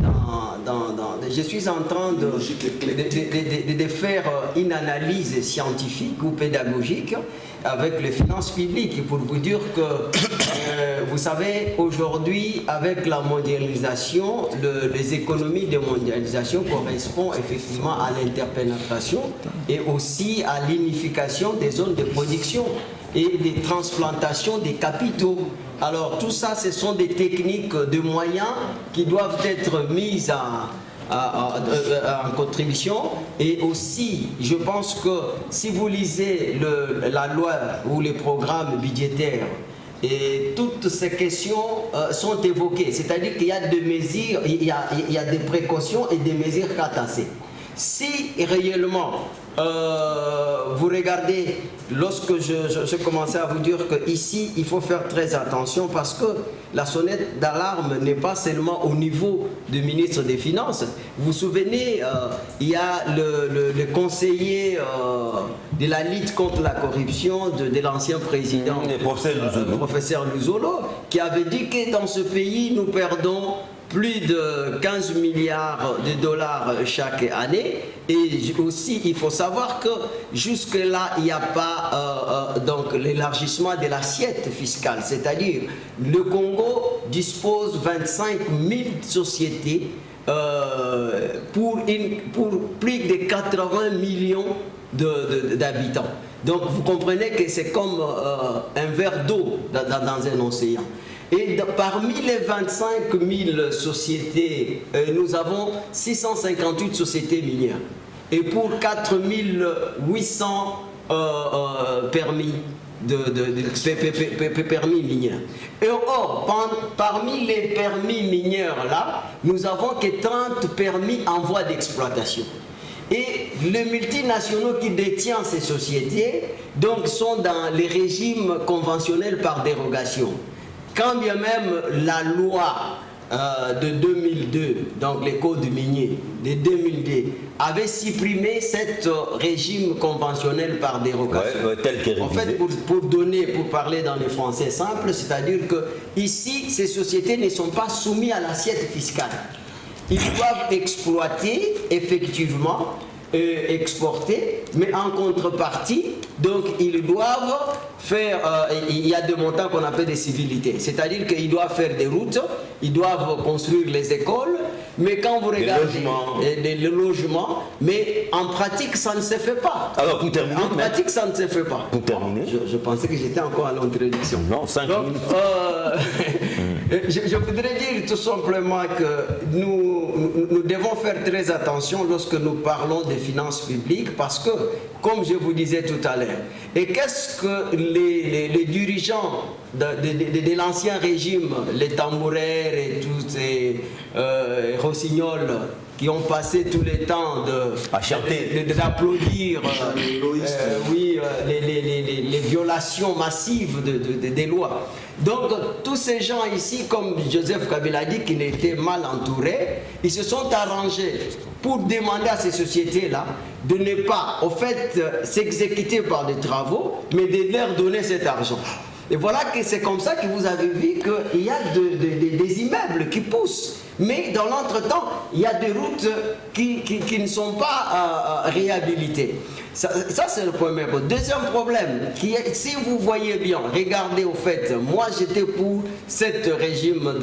en train de faire une analyse scientifique ou pédagogique avec les finances publiques, pour vous dire que, vous savez, aujourd'hui, avec la mondialisation, les économies de mondialisation correspondent effectivement à l'interpénétration et aussi à l'unification des zones de production et des transplantations des capitaux. Alors tout ça, ce sont des techniques de moyens qui doivent être mises en contribution. Et aussi, je pense que si vous lisez la loi ou les programmes budgétaires, et toutes ces questions sont évoquées, c'est-à-dire qu'il y a des mesures, il y a des précautions et des mesures cadencées. Si réellement vous regardez, lorsque je commençais à vous dire qu'ici il faut faire très attention parce que la sonnette d'alarme n'est pas seulement au niveau du ministre des Finances. Vous vous souvenez, il y a le conseiller de la lutte contre la corruption de l'ancien président, le professeur Luzolo, qui avait dit que dans ce pays nous perdons plus de 15 milliards de dollars chaque année. Et aussi, il faut savoir que jusque-là, il n'y a pas donc l'élargissement de l'assiette fiscale. C'est-à-dire, le Congo dispose 25 000 sociétés pour plus de 80 millions d'habitants. Donc, vous comprenez que c'est comme un verre d'eau dans un océan. Et parmi les 25 000 sociétés, nous avons 658 sociétés minières. Et pour 4 800 permis permis miniers. Et or, parmi les permis minières là, nous avons que 30 permis en voie d'exploitation. Et les multinationaux qui détiennent ces sociétés donc, sont dans les régimes conventionnels par dérogation. Quand bien même la loi de 2002, donc les codes miniers de 2002, avait supprimé cet régime conventionnel par dérogation. Tel que en fait, pour parler dans les français simples, c'est-à-dire que ici, ces sociétés ne sont pas soumises à l'assiette fiscale. Ils doivent exploiter effectivement, exporter, mais en contrepartie, donc ils doivent faire, il y a des montants qu'on appelle des civilités, c'est-à-dire qu'ils doivent faire des routes, ils doivent construire les écoles, mais quand vous regardez les logements, mais en pratique ça ne se fait pas. Alors pour terminer, en pratique ça ne se fait pas. Pour terminer, je pensais que j'étais encore à l'introduction. Non, 5 minutes. Je voudrais dire tout simplement que nous devons faire très attention lorsque nous parlons des finances publiques parce que, comme je vous disais tout à l'heure, et qu'est-ce que les dirigeants de l'ancien régime, les tambourères et tous ces rossignols qui ont passé tout le temps d'applaudir les violations massives des lois. Donc tous ces gens ici, comme Joseph Kabila a dit qu'ils étaient mal entourés, ils se sont arrangés pour demander à ces sociétés-là de ne pas, au fait, s'exécuter par des travaux, mais de leur donner cet argent. Et voilà que c'est comme ça que vous avez vu qu'il y a des immeubles qui poussent. Mais dans l'entretemps, il y a des routes qui ne sont pas réhabilitées. Ça c'est le premier problème. Deuxième problème, qui est, si vous voyez bien, regardez au fait, moi j'étais pour ce régime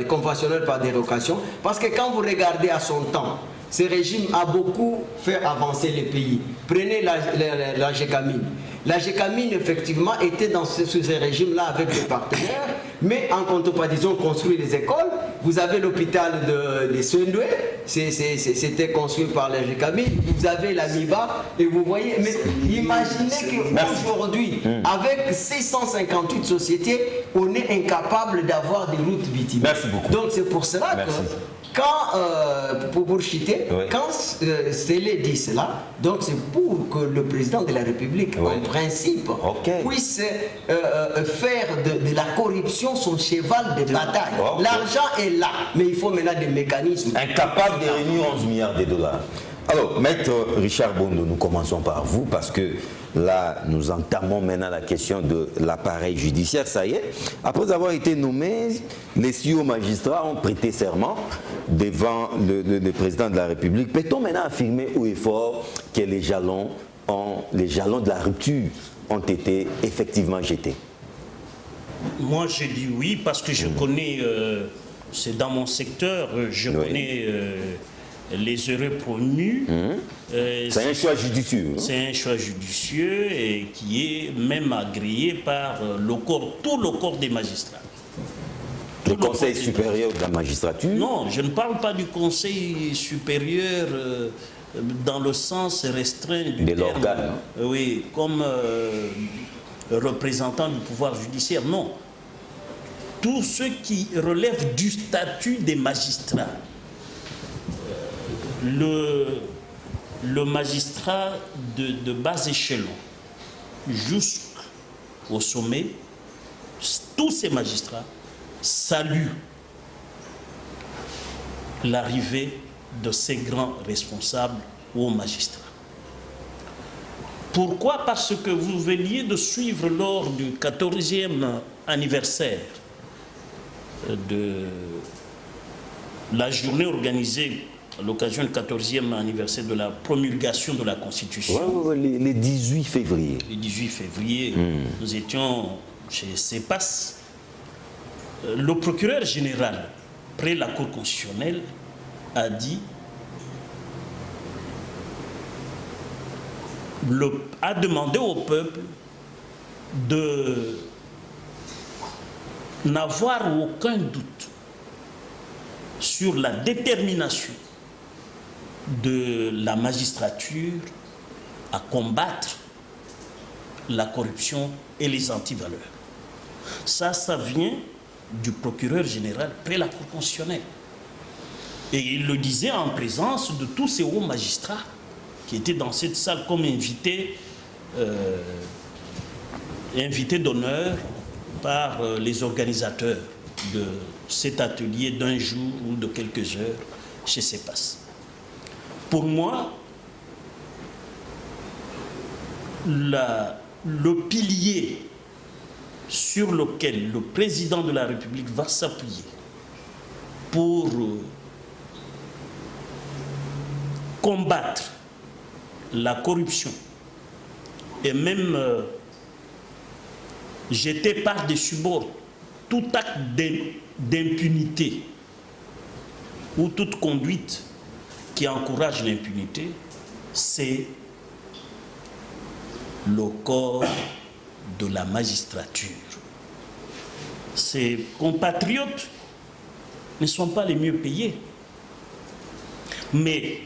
conventionnel par dérogation, parce que quand vous regardez à son temps, ce régime a beaucoup fait avancer les pays. Prenez la GECAMINE. La GECAMINE, effectivement, était dans ce régime-là avec des partenaires, mais en contrepartie, ils ont construit les écoles. Vous avez l'hôpital de Sendoué, c'était construit par la GECAMINE. Vous avez la MIBA, et vous voyez, mais imaginez qu'aujourd'hui, avec 658 sociétés, on est incapable d'avoir des routes bitumineuses. Merci beaucoup. Donc c'est pour cela que... pour citer, quand Sélé dit cela, donc c'est pour que le président de la République, en principe, puisse faire de la corruption son cheval de bataille. L'argent est là, mais il faut maintenant des mécanismes. Incapable de réunir 11 milliards de dollars. Alors, Maître Richard Bondo, nous commençons par vous parce que là, nous entamons maintenant la question de l'appareil judiciaire. Ça y est, après avoir été nommés, les 6 hauts magistrats ont prêté serment devant le président de la République. Peut-on maintenant affirmer haut et fort que les jalons de la rupture ont été effectivement jetés? Moi, je dis oui parce que je connais, c'est dans mon secteur, je connais... les heureux promus. C'est un choix judicieux. C'est un choix judicieux et qui est même agréé par tout le corps des magistrats. Le Conseil supérieur de la magistrature? Non, je ne parle pas du Conseil supérieur dans le sens restreint du terme. L'organe. Oui, comme représentant du pouvoir judiciaire. Non. Tout ce qui relève du statut des magistrats. Le magistrat de bas échelon jusqu'au sommet, tous ces magistrats saluent l'arrivée de ces grands responsables aux magistrats. Pourquoi? Parce que vous veniez de suivre lors du 14e anniversaire de la journée organisée à l'occasion du 14e anniversaire de la promulgation de la Constitution. Les 18 février. Le 18 février, nous étions chez CEPAS. Le procureur général, près la Cour constitutionnelle, a dit, a demandé au peuple de n'avoir aucun doute sur la détermination de la magistrature à combattre la corruption et les antivaleurs. Ça vient du procureur général près la Cour constitutionnelle. Et il le disait en présence de tous ces hauts magistrats qui étaient dans cette salle comme invités d'honneur par les organisateurs de cet atelier d'un jour ou de quelques heures chez CEPAS. Pour moi, le pilier sur lequel le président de la République va s'appuyer pour combattre la corruption et même jeter par-dessus bord tout acte d'impunité ou toute conduite qui encourage l'impunité, c'est le corps de la magistrature. Ces compatriotes ne sont pas les mieux payés. Mais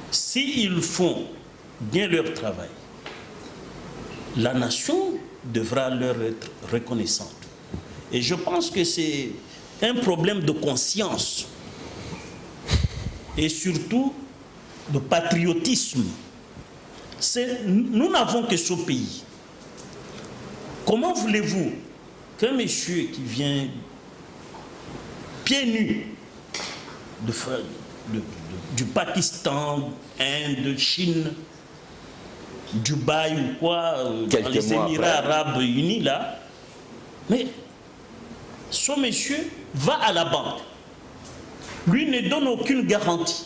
s'ils font bien leur travail, la nation devra leur être reconnaissante. Et je pense que c'est un problème de conscience et surtout de patriotisme. Nous n'avons que ce pays. Comment voulez-vous qu'un monsieur qui vient pieds nus du Pakistan, Inde, Chine, Dubaï ou quoi, dans les Émirats arabes unis là, mais ce monsieur va à la banque. Lui ne donne aucune garantie.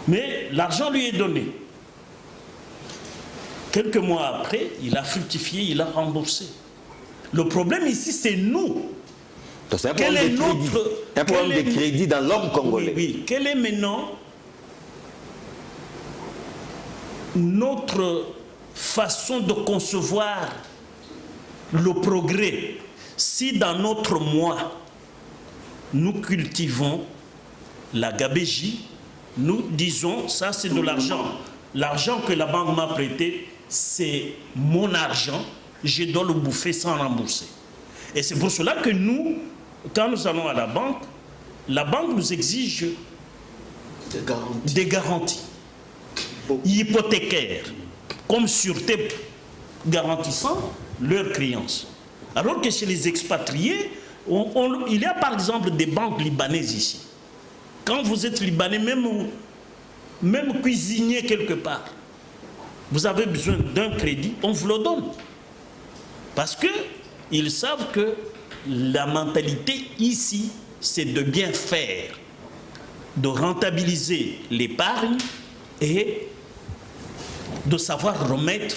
Mais l'argent lui est donné. Quelques mois après, il a fructifié, il a remboursé. Le problème ici, c'est nous. C'est un problème de crédit dans l'homme congolais. Oui. Quelle est maintenant notre façon de concevoir le progrès si dans notre moi, nous cultivons la gabégie, nous disons, ça c'est de l'argent. L'argent que la banque m'a prêté, c'est mon argent, je dois le bouffer sans rembourser. Et c'est pour cela que nous, quand nous allons à la banque nous exige des garanties hypothécaires, comme sûreté garantissant leurs créances. Alors que chez les expatriés, il y a par exemple des banques libanaises ici. Quand vous êtes libanais, même cuisinier quelque part, vous avez besoin d'un crédit, on vous le donne. Parce qu'ils savent que la mentalité ici, c'est de bien faire, de rentabiliser l'épargne et de savoir remettre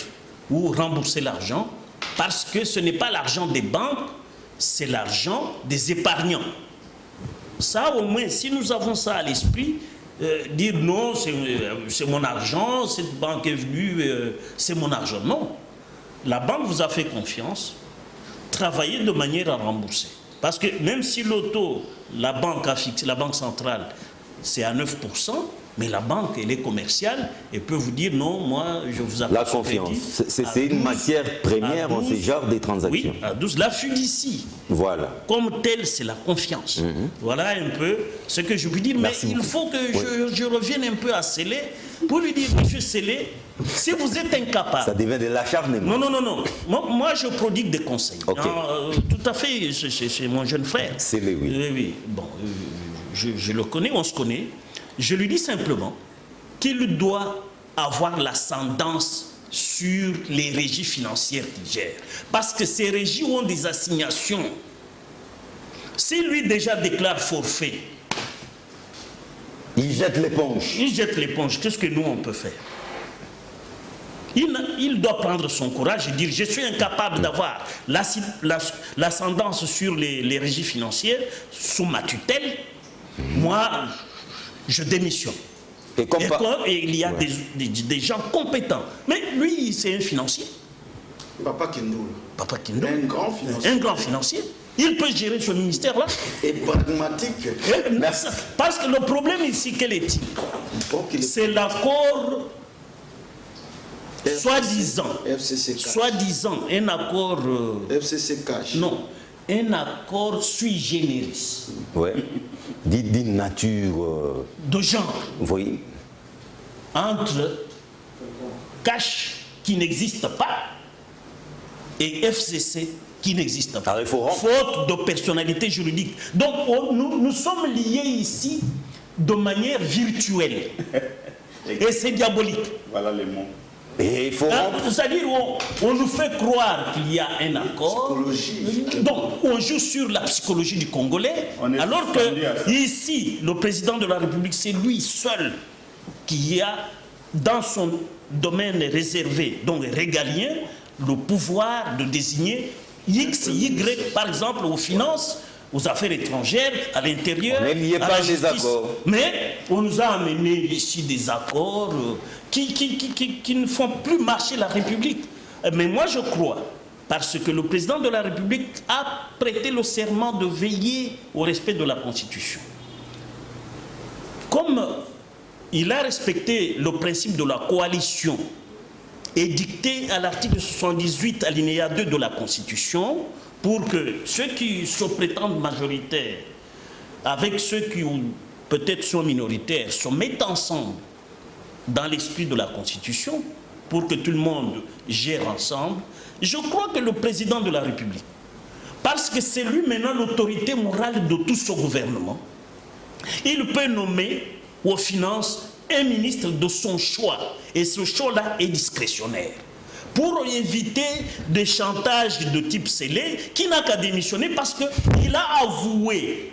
ou rembourser l'argent, parce que ce n'est pas l'argent des banques, c'est l'argent des épargnants. Ça, au moins, si nous avons ça à l'esprit, dire non, c'est mon argent, cette banque est venue, c'est mon argent. Non. La banque vous a fait confiance, travaillez de manière à rembourser. Parce que même si l'auto, la banque a fixé, la banque centrale, c'est à 9%, mais la banque, elle est commerciale et peut vous dire non, moi, je vous accorde la confiance. C'est une matière première en ce genre de transactions. Oui, à 12. La fiducie, voilà. Comme telle, c'est la confiance. Voilà un peu ce que je veux dire. Merci mais beaucoup. Il faut que je revienne un peu à Sélé pour lui dire, monsieur Sélé, si vous êtes incapable... Ça devient de l'acharnement. Non. Moi, je prodigue des conseils. Okay. Tout à fait, c'est mon jeune frère. Sélé, oui. Oui. Bon, je le connais, on se connaît. Je lui dis simplement qu'il doit avoir l'ascendance sur les régies financières qu'il gère. Parce que ces régies ont des assignations. Si lui déjà déclare forfait, il jette l'éponge. Il jette l'éponge. Qu'est-ce que nous on peut faire? Il doit prendre son courage et dire je suis incapable d'avoir l'ascendance sur les régies financières sous ma tutelle. Moi, je démissionne. Et il y a des gens compétents. Mais lui, c'est un financier. Papa Kindou. Papa Kindou. Un grand financier. Un grand financier. Il peut gérer ce ministère-là. Et pragmatique. Merci. Parce que le problème ici, quel est-il? C'est l'accord, soi-disant, un accord... FCC cash. Non, un accord sui generis. Oui, d'une nature... de genre. Vous voyez? Entre cash qui n'existe pas et FCC qui n'existe pas. Faute de personnalité juridique. Donc nous sommes liés ici de manière virtuelle. Et c'est diabolique. Voilà les mots. Et il faut c'est-à-dire on nous fait croire qu'il y a un accord. Donc on joue sur la psychologie du Congolais. Alors que ici, le président de la République, c'est lui seul qui a dans son domaine réservé, donc régalien, le pouvoir de désigner X, Y, par exemple, aux finances, aux affaires étrangères, à l'intérieur, à la justice. Mais on nous a amené ici des accords qui ne font plus marcher la République. Mais moi, je crois, parce que le président de la République a prêté le serment de veiller au respect de la Constitution. Comme il a respecté le principe de la coalition édicté à l'article 78 alinéa 2 de la Constitution, pour que ceux qui se prétendent majoritaires avec ceux qui peut-être sont minoritaires se mettent ensemble dans l'esprit de la Constitution pour que tout le monde gère ensemble. Je crois que le président de la République, parce que c'est lui maintenant l'autorité morale de tout ce gouvernement, il peut nommer aux finances un ministre de son choix, et ce choix-là est discrétionnaire, pour éviter des chantages de type scellé, qui n'a qu'à démissionner parce qu'il a avoué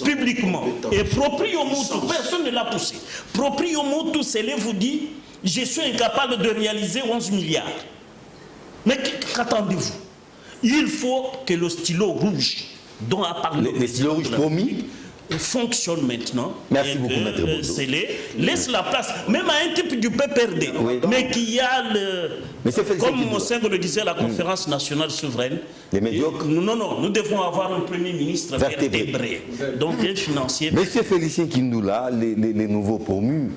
publiquement, et proprio motu, personne ne l'a poussé, proprio motu scellé vous dit, je suis incapable de réaliser 11 milliards. Mais qu'attendez-vous? Il faut que le stylo rouge dont a parlé... Les stylos rouges promis fonctionne maintenant. Merci beaucoup, Maître Bondo. Laisse la place, même à un type du PPRD, mais qui a comme Monsengo le disait à la conférence nationale souveraine, les médiocres. Non, nous devons avoir un premier ministre vertébré. Donc un financier. Monsieur Félicien Kindoula, les nouveaux promus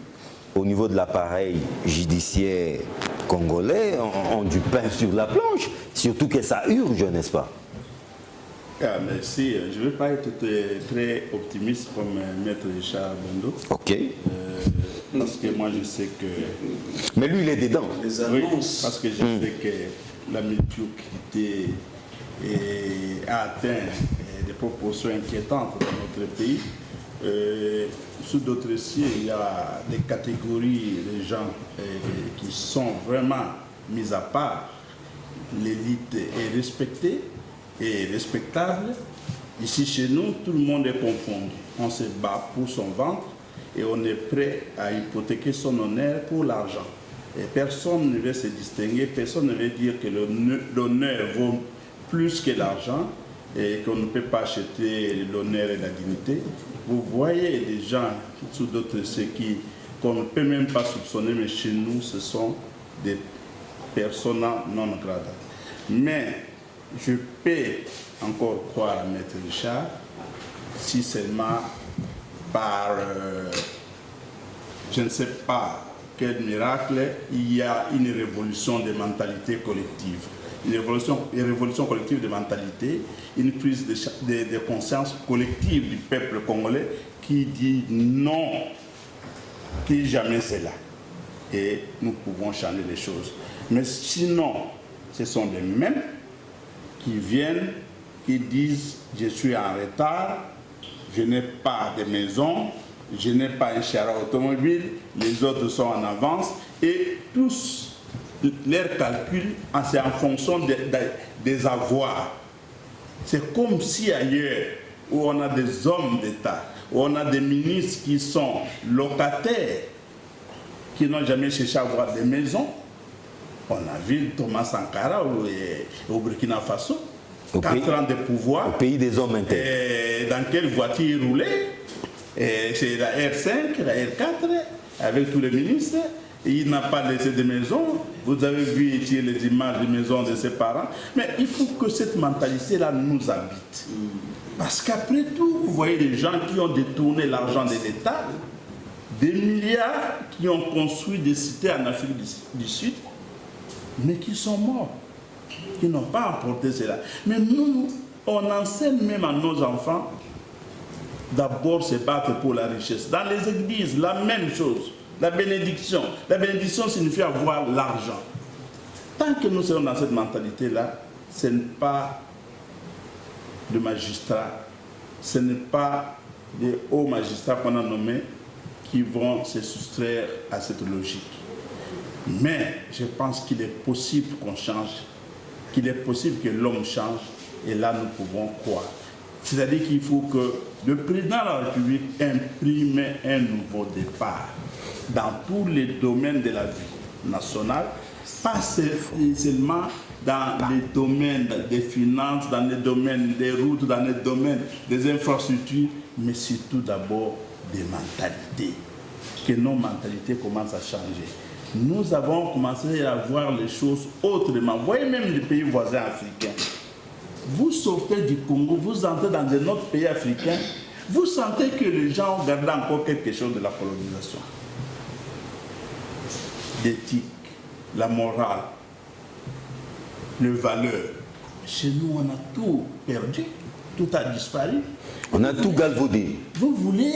au niveau de l'appareil judiciaire congolais ont du pain sur la planche, surtout que ça urge, n'est-ce pas? Ah, merci. Je ne vais pas être très optimiste comme Maître Richard Bondo. Ok. Parce que moi, je sais que... Mais lui, il est dedans. Les annonces. Oui, parce que je sais que la médiocrité a atteint des proportions inquiétantes dans notre pays. Sous d'autres cieux, il y a des catégories de gens qui sont vraiment mis à part. L'élite est respectée et respectable. Ici chez nous, tout le monde est confondu. On se bat pour son ventre et on est prêt à hypothéquer son honneur pour l'argent. Et personne ne veut se distinguer, personne ne veut dire que l'honneur vaut plus que l'argent et qu'on ne peut pas acheter l'honneur et la dignité. Vous voyez des gens sous d'autres ceux qu'on ne peut même pas soupçonner, mais chez nous, ce sont des personnes non grata. Mais je peux encore croire à Maître Richard si seulement par, je ne sais pas quel miracle, il y a une révolution des mentalités collectives. Une révolution collective de mentalité, une prise de conscience collective du peuple congolais qui dit non, plus jamais c'est là. Et nous pouvons changer les choses. Mais sinon, ce sont les mêmes qui viennent, qui disent je suis en retard, je n'ai pas de maison, je n'ai pas un char automobile, les autres sont en avance, et tous leur calcul, c'est en fonction des avoirs. C'est comme si ailleurs, où on a des hommes d'État, où on a des ministres qui sont locataires, qui n'ont jamais cherché à avoir des maisons. On a vu Thomas Sankara au Burkina Faso, 4 ans de pouvoir. Au pays des hommes intègres. Et dans quelle voiture il roulait? C'est la R5, la R4, avec tous les ministres. Il n'a pas laissé de maison. Vous avez vu ici les images de maisons de ses parents. Mais il faut que cette mentalité-là nous habite. Parce qu'après tout, vous voyez des gens qui ont détourné l'argent de l'État, des milliards qui ont construit des cités en Afrique du Sud, mais qui sont morts, qui n'ont pas apporté cela. Mais nous, on enseigne même à nos enfants d'abord se battre pour la richesse. Dans les églises, la même chose. La bénédiction. La bénédiction signifie avoir l'argent. Tant que nous serons dans cette mentalité-là, ce n'est pas de magistrats, ce n'est pas des hauts magistrats qu'on a nommés qui vont se soustraire à cette logique. Mais je pense qu'il est possible qu'on change, qu'il est possible que l'homme change, et là nous pouvons croire. C'est-à-dire qu'il faut que le président de la République imprime un nouveau départ dans tous les domaines de la vie nationale, pas seulement dans les domaines des finances, dans les domaines des routes, dans les domaines des infrastructures, mais surtout d'abord des mentalités. Que nos mentalités commencent à changer. Nous avons commencé à voir les choses autrement. Vous voyez même les pays voisins africains. Vous sortez du Congo, vous entrez dans un autre pays africain, vous sentez que les gens ont gardé encore quelque chose de la colonisation. L'éthique, la morale, les valeurs. Chez nous, on a tout perdu, tout a disparu. On a tout galvaudé. Vous voulez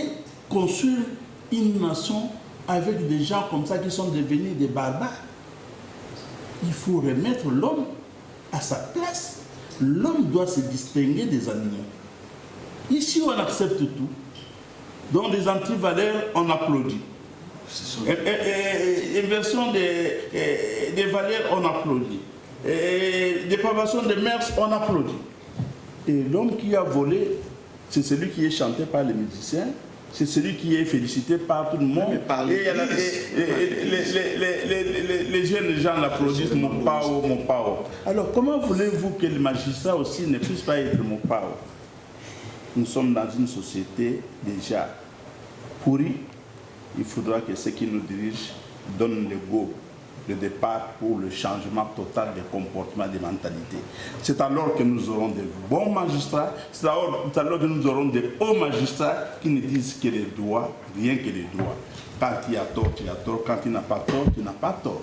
construire une nation avec des gens comme ça qui sont devenus des barbares. Il faut remettre l'homme à sa place. L'homme doit se distinguer des animaux. Ici, on accepte tout. Dans les antivaleurs, on applaudit. Inversion des valeurs, on applaudit. Dépravation des mœurs, on applaudit. Et l'homme qui a volé, c'est celui qui est chanté par les musiciens, c'est celui qui est félicité par tout le monde. Et les jeunes gens l'applaudissent, mon pao, mon pao. Alors comment voulez-vous que les magistrats aussi ne puissent pas être mon pao? Nous sommes dans une société déjà pourrie. Il faudra que ceux qui nous dirigent donnent le go, le départ pour le changement total des comportements, des mentalités. C'est alors que nous aurons de bons magistrats, c'est alors que nous aurons de hauts magistrats qui ne disent que les droits, rien que les droits. Quand il y a tort, tu as tort. Quand il n'a pas tort, tu n'as pas tort.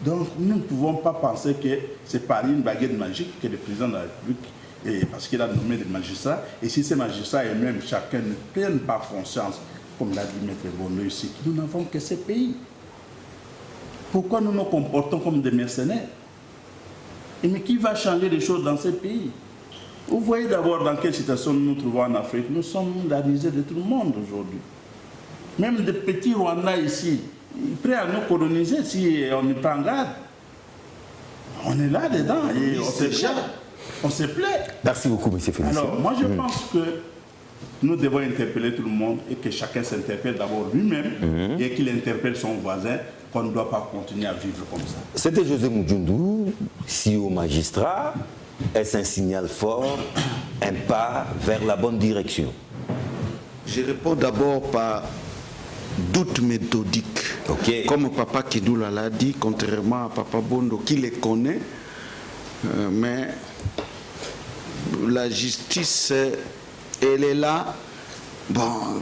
Donc nous ne pouvons pas penser que c'est par une baguette magique que le président de la République, parce qu'il a nommé des magistrats, et si ces magistrats eux-mêmes, chacun ne prennent pas conscience, comme l'a dit Maître Bono ici, que nous n'avons que ces pays. Pourquoi nous nous comportons comme des mercenaires? Mais qui va changer les choses dans ces pays? Vous voyez d'abord dans quelle situation nous nous trouvons en Afrique. Nous sommes la risée de tout le monde aujourd'hui. Même des petits Rwandais ici, prêts à nous coloniser si on y prend garde. On est là dedans et on se plaît. Merci beaucoup, M. Félicien. Alors, moi je pense que nous devons interpeller tout le monde et que chacun s'interpelle d'abord lui-même et qu'il interpelle son voisin, qu'on ne doit pas continuer à vivre comme ça. C'était José Mujundu, CEO magistrat. Est-ce un signal fort, un pas vers la bonne direction? Je réponds d'abord par doute méthodique. Okay. Comme Papa Kidoula l'a dit, contrairement à Papa Bondo qui les connaît, mais la justice, elle est là. Bon,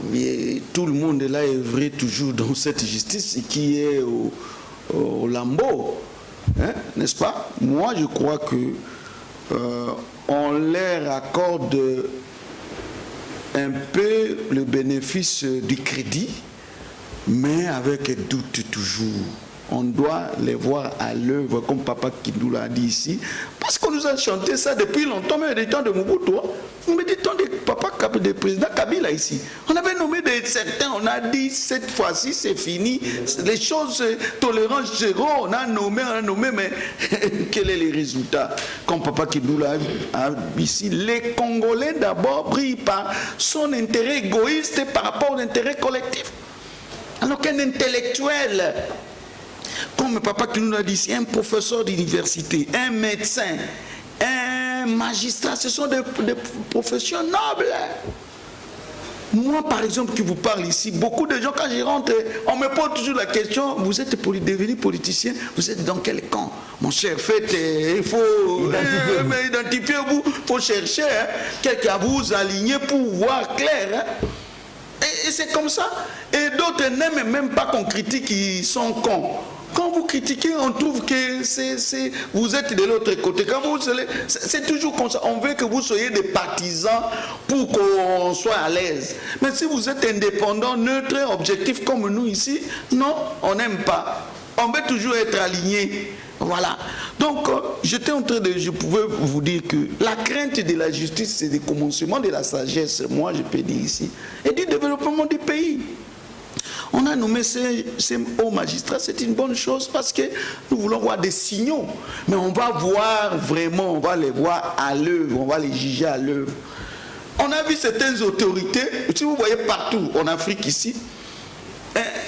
tout le monde est là œuvré toujours dans cette justice qui est au lambeau, hein, n'est-ce pas? Moi, je crois que on leur accorde un peu le bénéfice du crédit, mais avec doute toujours. on doit les voir à l'œuvre, comme Papa Kindoula a dit ici, parce qu'on nous a chanté ça depuis longtemps, même des temps de Mobutu, mais des temps de Papa, de président Kabila ici. On avait nommé certains, on a dit cette fois-ci c'est fini, les choses, tolérance zéro, on a nommé, mais quel est le résultat? Comme Papa Kindoula a dit ici, les Congolais d'abord brillent par son intérêt égoïste par rapport à l'intérêt collectif. Alors qu'un intellectuel, comme Papa qui nous a dit, un professeur d'université, un médecin, un magistrat, ce sont des professions nobles. Moi, par exemple, qui vous parle ici, beaucoup de gens, quand j'y rentre, on me pose toujours la question, vous êtes devenu politicien, vous êtes dans quel camp? Mon cher, il faut identifier vous, il faut chercher quelqu'un à vous aligner pour voir clair. Hein. Et c'est comme ça. Et d'autres n'aiment même pas qu'on critique, ils sont cons. Quand vous critiquez, on trouve que vous êtes de l'autre côté. C'est toujours comme ça. On veut que vous soyez des partisans pour qu'on soit à l'aise. Mais si vous êtes indépendant, neutre, objectif comme nous ici, non, on n'aime pas. On veut toujours être aligné. Voilà. Donc, je pouvais vous dire que la crainte de la justice, c'est le commencement de la sagesse, moi je peux dire ici, et du développement du pays. On a nommé ces hauts magistrats, c'est une bonne chose parce que nous voulons voir des signaux. Mais on va voir vraiment, on va les voir à l'œuvre, on va les juger à l'œuvre. On a vu certaines autorités, si vous voyez partout en Afrique ici,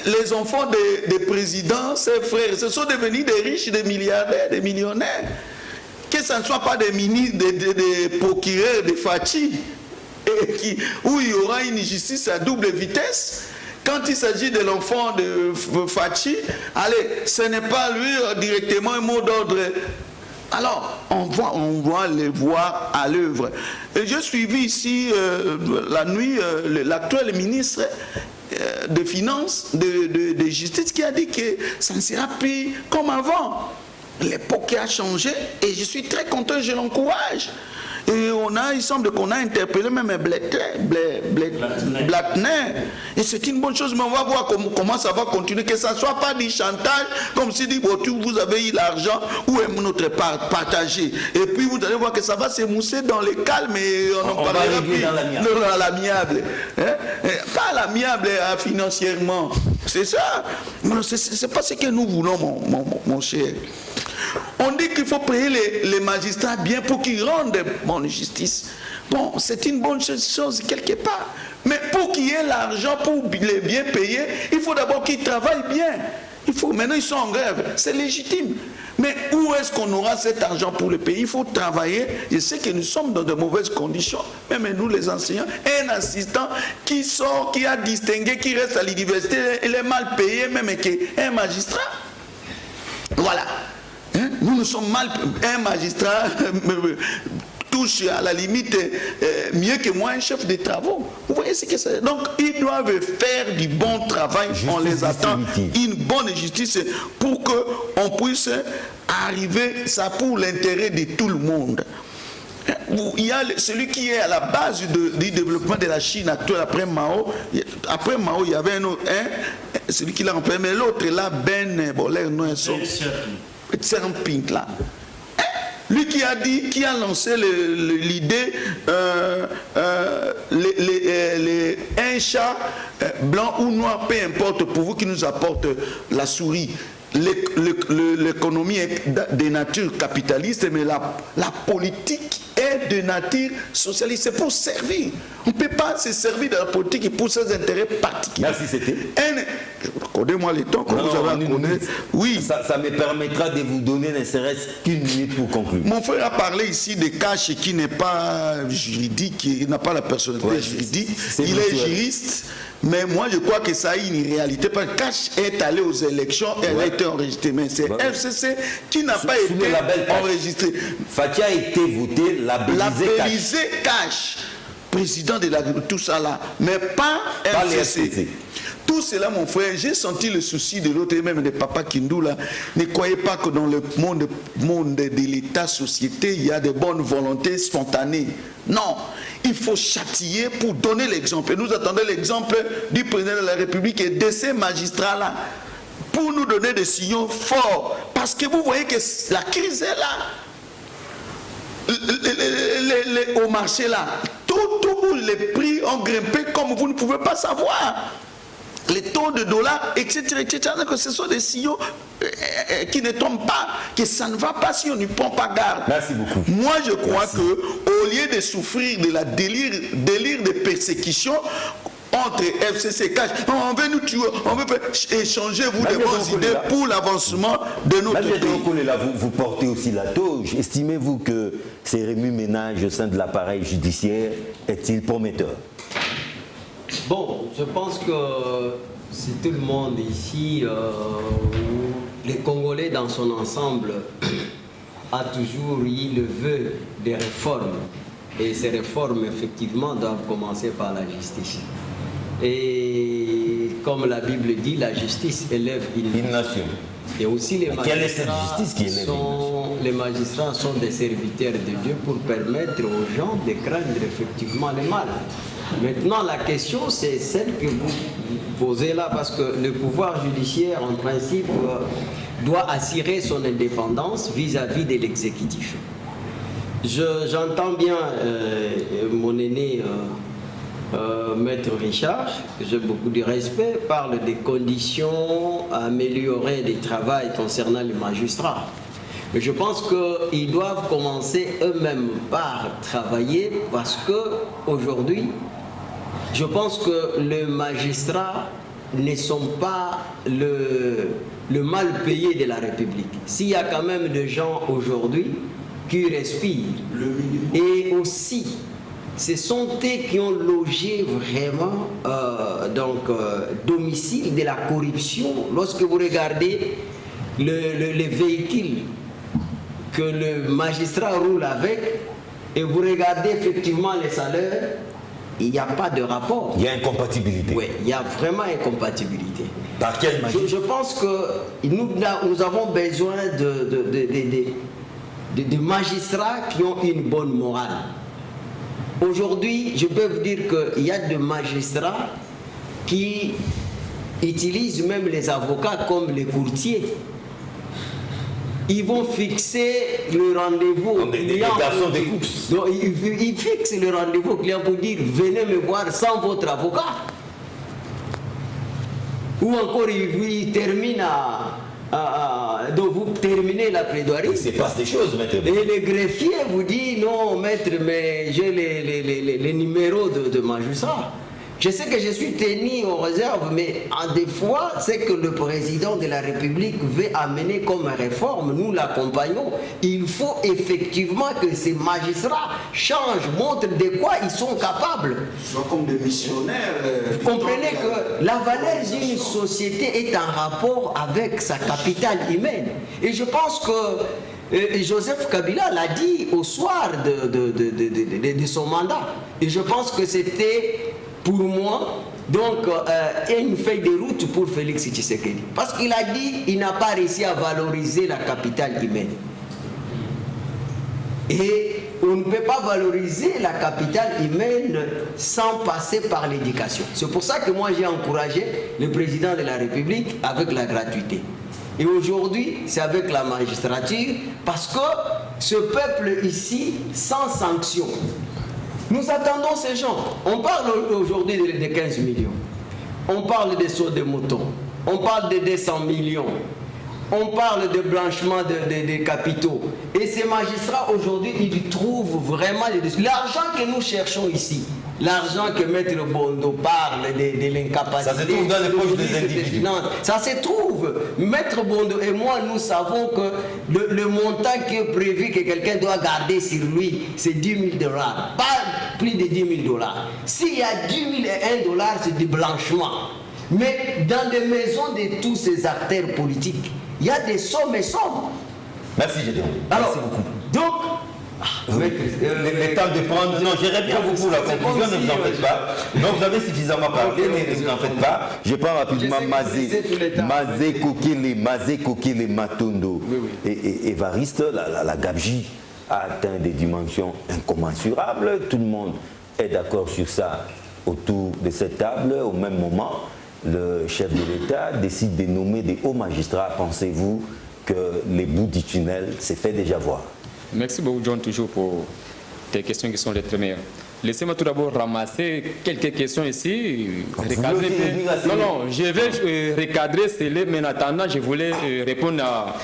les enfants des présidents, ses frères, ce sont devenus des riches, des milliardaires, des millionnaires. Que ce ne soit pas des ministres, des procureurs, des Fachi, où il y aura une justice à double vitesse. Quand il s'agit de l'enfant de Fachi, allez, ce n'est pas lui directement un mot d'ordre. Alors, on va les voir à l'œuvre. Et j'ai suivi ici, la nuit, l'actuel ministre de Finances, de Justice, qui a dit que ça ne sera plus comme avant. L'époque a changé et je suis très content, je l'encourage. Et il semble qu'on a interpellé même Blattner. Et c'est une bonne chose, mais on va voir comment ça va continuer, que ça ne soit pas du chantage, comme si vous avez eu l'argent, ou est notre part partagé. Et puis vous allez voir que ça va s'émousser dans le calme et on en parlera plus dans l'amiable. Pas l'amiable financièrement. C'est ça. C'est pas ce que nous voulons, mon cher. On dit qu'il faut payer les magistrats bien pour qu'ils rendent bonne justice. Bon, c'est une bonne chose quelque part. Mais pour qu'il y ait l'argent pour les bien payer, il faut d'abord qu'ils travaillent bien. Maintenant, ils sont en grève. C'est légitime. Mais où est-ce qu'on aura cet argent pour le payer? Il faut travailler. Je sais que nous sommes dans de mauvaises conditions. Même nous, les enseignants, un assistant qui sort, qui a distingué, qui reste à l'université, il est mal payé, même qu'un magistrat. Voilà. Nous sommes mal. Un magistrat touche à la limite mieux que moi un chef de travaux. Vous voyez ce que c'est. Donc ils doivent faire du bon travail. Justice, on les attend. Une bonne justice pour qu'on puisse arriver, ça pour l'intérêt de tout le monde. Il y a celui qui est à la base du développement de la Chine actuelle après Mao. Après Mao, il y avait un autre, celui qui l'a remplacé, mais l'autre là, Xiaoping là. Lui qui a lancé l'idée un chat blanc ou noir, peu importe, pour vous qui nous apporte la souris. L'économie est de nature capitaliste, mais la politique est de nature socialiste. C'est pour servir. On ne peut pas se servir de la politique pour ses intérêts particuliers. Merci, c'était. Accordez-moi le temps que vous avez accordé. Oui. Ça me permettra de vous donner ne serait-ce qu'une minute pour conclure. Mon frère a parlé ici de Cash qui n'est pas juridique, il n'a pas la personnalité juridique. Il est juriste. Mais moi, je crois que ça a une réalité. Parce que Cash est allé aux élections et elle a été enregistrée. Mais c'est FCC qui n'a pas été enregistré. Fachi a été voté, labellisé Cash. Président de tout ça là. Mais pas FCC. Tout cela, mon frère, j'ai senti le souci de l'autre, et même de Papa Kindoula. Ne croyez pas que dans le monde de l'État-société, il y a de bonnes volontés spontanées. Non, il faut châtier pour donner l'exemple. Et nous attendons l'exemple du président de la République et de ces magistrats-là. pour nous donner des signaux forts. Parce que vous voyez que la crise est là. Au marché là, tous les prix ont grimpé comme vous ne pouvez pas savoir. Les taux de dollars, etc., etc. Que ce sont des signaux qui ne tombent pas, que ça ne va pas si on n'y prend pas garde. Merci beaucoup. Moi, je crois que au lieu de souffrir de la délire de persécution entre FCC Cash, on veut nous tuer, on veut échanger vous des bonnes idées pour l'avancement de notre pays. Là, vous portez aussi la toge. Estimez-vous que ces remue-ménages au sein de l'appareil judiciaire est-il prometteur? Bon, je pense que c'est tout le monde ici, les Congolais dans son ensemble, a toujours eu le vœu des réformes. Et ces réformes, effectivement, doivent commencer par la justice. Et comme la Bible dit, la justice élève une nation. Et aussi les magistrats, quelle est cette justice qui élève les magistrats sont des serviteurs de Dieu pour permettre aux gens de craindre effectivement le mal. Maintenant, la question, c'est celle que vous posez là, parce que le pouvoir judiciaire, en principe, doit assurer son indépendance vis-à-vis de l'exécutif. J'entends bien mon aîné, Maître Richard, que j'ai beaucoup de respect, parle des conditions améliorées du travail concernant les magistrats. Mais je pense qu'ils doivent commencer eux-mêmes par travailler, parce qu'aujourd'hui, je pense que les magistrats ne sont pas le mal payé de la République. S'il y a quand même des gens aujourd'hui qui respirent, et aussi, ce sont eux qui ont logé vraiment domicile de la corruption. Lorsque vous regardez les véhicules que le magistrat roule avec, et vous regardez effectivement les salaires, il n'y a pas de rapport. Il y a incompatibilité. Oui, il y a vraiment incompatibilité. Par quelle manière? Je pense que nous avons besoin de magistrats qui ont une bonne morale. Aujourd'hui, je peux vous dire qu'il y a des magistrats qui utilisent même les avocats comme les courtiers. Ils vont fixer le rendez-vous au client. Des garçons des courses. Donc, ils fixent le rendez-vous au client pour dire venez me voir sans votre avocat. Ou encore ils terminent donc vous terminez la plaidoirie. Il se passe des choses, maître. Et le greffier vous dit non, maître, mais j'ai les numéros de magistrat. Je sais que je suis tenu en réserve, mais des fois, c'est que le président de la République veut amener comme réforme, nous l'accompagnons. Il faut effectivement que ces magistrats changent, montrent de quoi ils sont capables. Soit comme des missionnaires. Vous comprenez que la valeur d'une société est en rapport avec sa capitale humaine. Et je pense que Joseph Kabila l'a dit au soir de son mandat. Et je pense que c'était, pour moi, donc une feuille de route pour Félix Tshisekedi. Parce qu'il a dit qu'il n'a pas réussi à valoriser la capitale humaine. Et on ne peut pas valoriser la capitale humaine sans passer par l'éducation. C'est pour ça que moi j'ai encouragé le président de la République avec la gratuité. Et aujourd'hui, c'est avec la magistrature, parce que ce peuple ici, sans sanction, nous attendons ces gens. On parle aujourd'hui de 15 millions. On parle des sauts de moutons. On parle de 200 millions. On parle de blanchiment de capitaux. Et ces magistrats, aujourd'hui, ils trouvent vraiment l'argent que nous cherchons ici. L'argent que Maître Bondo parle de l'incapacité. Ça se trouve dans les poches des individus. Ça se trouve. Maître Bondo et moi, nous savons que le montant qui est prévu que quelqu'un doit garder sur lui, c'est 10 000 $. Pas plus de 10 000 $. S'il y a 10 001 $, c'est du blanchiment. Mais dans les maisons de tous ces acteurs politiques, il y a des sommes et sommes. Merci, Gédéon. Alors, merci beaucoup. donc, le temps de prendre. Non, j'irai bien vous pour la conclusion, ne vous en faites pas. Donc, vous avez suffisamment parlé, ne vous en faites pas. Je prends rapidement Mazé Kokele Matondo. Et Évariste, la gabegie a atteint des dimensions incommensurables. Tout le monde est d'accord sur ça autour de cette table au même moment. le chef de l'État décide de nommer des hauts magistrats, pensez-vous que les bouts du tunnel s'est fait déjà voir? Merci beaucoup, John, toujours pour tes questions qui sont les très meilleures. Laissez-moi tout d'abord ramasser quelques questions ici. Non, je vais recadrer, mais en attendant, je voulais répondre à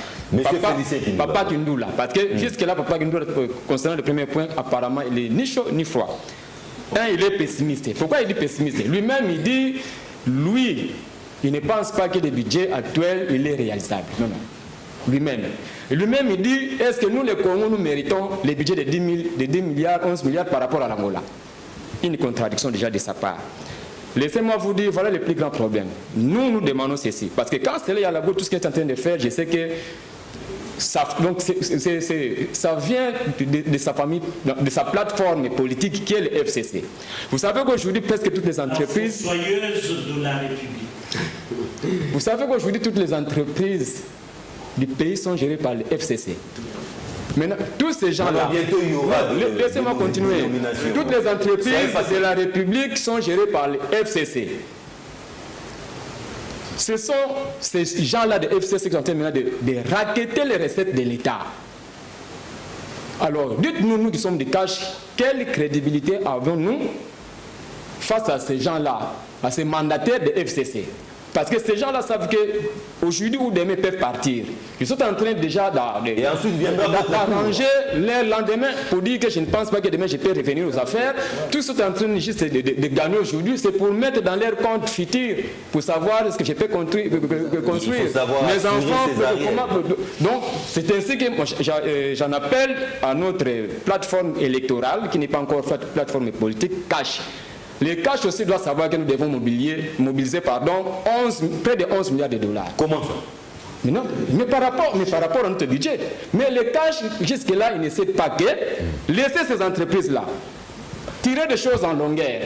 Papa Kindoula. Parce que jusque-là, Papa Kindoula, concernant le premier point, apparemment, il est ni chaud ni froid. Il est pessimiste. Pourquoi il dit pessimiste? Lui-même, il dit, lui, il ne pense pas que le budget actuel, il est réalisable. Non. Lui-même. Lui-même, il dit, est-ce que nous, les Congos, nous méritons les budgets de 10 milliards, 11 milliards par rapport à l'Angola? Une contradiction déjà de sa part. Laissez-moi vous dire, voilà le plus grand problème. Nous demandons ceci. Parce que quand c'est là, il y a la gauche, tout ce qu'il est en train de faire, je sais que ça, donc ça vient de sa famille, de sa plateforme politique qui est le FCC. Vous savez qu'aujourd'hui, presque toutes les entreprises... La fossoyeuse de la République. Vous savez qu'aujourd'hui, toutes les entreprises du pays sont gérés par le FCC. Maintenant, tous ces gens-là, laissez-moi continuer. Toutes les entreprises de la République sont gérées par le FCC. Ce sont ces gens-là de FCC qui sont en train maintenant de racketter les recettes de l'État. Alors, dites-nous, nous qui sommes des cash, quelle crédibilité avons-nous face à ces gens-là, à ces mandataires de FCC? Parce que ces gens-là savent qu'aujourd'hui ou demain peuvent partir. Ils sont en train déjà d'arranger leur lendemain pour dire que je ne pense pas que demain je peux revenir aux affaires. Tous sont en train juste de gagner aujourd'hui. C'est pour mettre dans leur compte futur, pour savoir ce que je peux construire. Mes enfants, donc c'est ainsi que j'en appelle à notre plateforme électorale, qui n'est pas encore faite plateforme politique, cash. Les cash aussi doivent savoir que nous devons mobiliser près de 11 milliards de dollars. Comment ça? Mais par rapport à notre budget. Mais les cash, jusque-là, ils ne savent pas que laisser ces entreprises-là tirer des choses en longueur.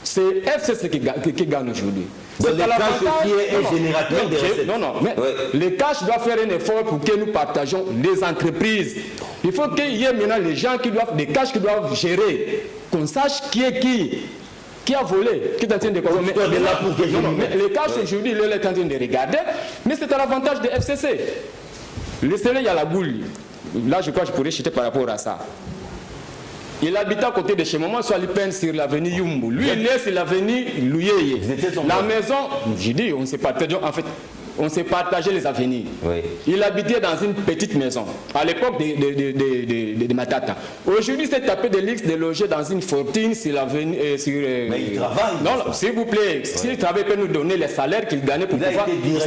C'est FCC qui gagne aujourd'hui. Donc les cash aussi est générateur de recettes. Mais les cash doivent faire un effort pour que nous partageons les entreprises. Il faut qu'il y ait maintenant les gens des cash qui doivent gérer, qu'on sache qui est qui a volé, qui est en train de corrompre. Mais les cash aujourd'hui, il est en train de regarder, mais c'est à l'avantage de FCC. Laissez-le, il y a la boule. Là, je crois que je pourrais chuter par rapport à ça. Il habite à côté de chez moi, soit il peine sur l'avenue Yumbu. Lui, il est sur l'avenue Louyeye. La maison, j'ai dit, on s'est partagé, en fait, on s'est partagé les avenirs. Oui. Il habitait dans une petite maison, à l'époque de Matata. Aujourd'hui, c'est tapé de luxe de loger dans une fortune sur l'avenue. Mais il travaille. Non, s'il vous plaît, s'il travaille, peut nous donner les salaires qu'il gagnait pour pouvoir. Vous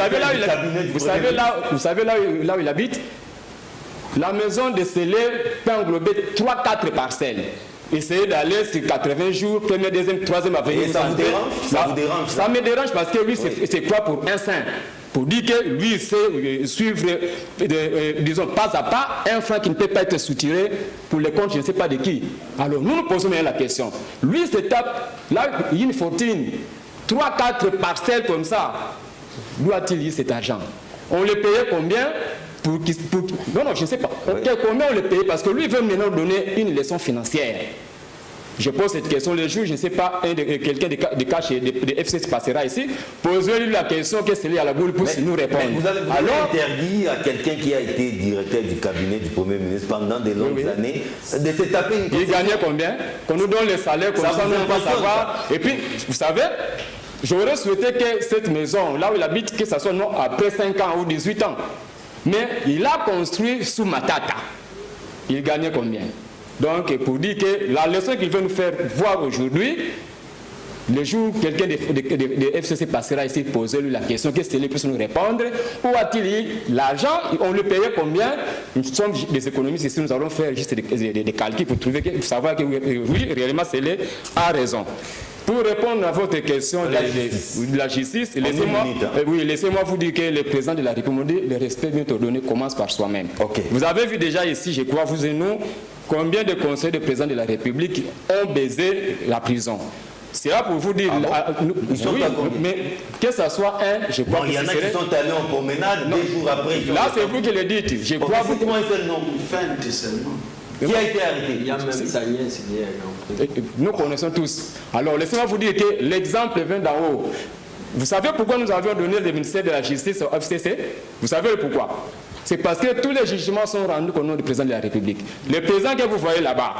savez là où il habite? La maison de Célé peut englober 3-4 parcelles. Essayez d'aller sur 80 jours, première, deuxième, troisième avenue. Ça vous dérange? Ça me dérange parce que lui, c'est quoi pour un saint? Pour dire que lui, sait suivre, disons, pas à pas, un franc qui ne peut pas être soutiré pour les comptes, je ne sais pas de qui. Alors, nous nous posons la question. Lui, se tape, là, il y a une fortune, 3-4 parcelles comme ça. D'où a-t-il eu cet argent? On le payait combien? Non, je ne sais pas. Combien on le paye? Parce que lui veut maintenant donner une leçon financière. Je pose cette question le jour, je ne sais pas, quelqu'un de cash de FCC passera ici, posez-lui la question que c'est lié à la boule pour nous répondre. Vous avez interdit à quelqu'un qui a été directeur du cabinet du Premier ministre pendant de longues années de se taper une... Il gagnait combien? Qu'on nous donne les salaires, comme ça, on ne peut pas savoir. Et puis, vous savez, j'aurais souhaité que cette maison, là où il habite, que ça soit non après 5 ans ou 18 ans. Mais il a construit sous Matata. Il gagnait combien? Donc, pour dire que la leçon qu'il veut nous faire voir aujourd'hui, le jour où quelqu'un de FCC passera ici, posez-lui la question, qu'est-ce qu'il peut nous répondre? Où a-t-il eu l'argent? On le payait combien? Nous sommes des économistes ici, nous allons faire juste des calculs pour savoir que oui, réellement, c'est a raison. Pour répondre à votre question de la justice, laissez-moi vous dire que le président de la République, le respect bien donné commence par soi-même. Okay. Vous avez vu déjà ici, je crois, vous et nous, combien de conseils de président de la République ont baisé la prison. C'est là pour vous dire... mais que ce soit un, je crois il y en a qui sont allés en promenade 2 jours après. Là, c'est vous qui le dites. Je crois que vous... Fin de seulement. Qui a été arrêté? Il y a même Sagnès hier. Nous connaissons tous. Alors, laissez-moi vous dire que l'exemple vient d'en haut. Vous savez pourquoi nous avions donné le ministère de la Justice au FCC? Vous savez pourquoi? C'est parce que tous les jugements sont rendus au nom du président de la République. Le président que vous voyez là-bas,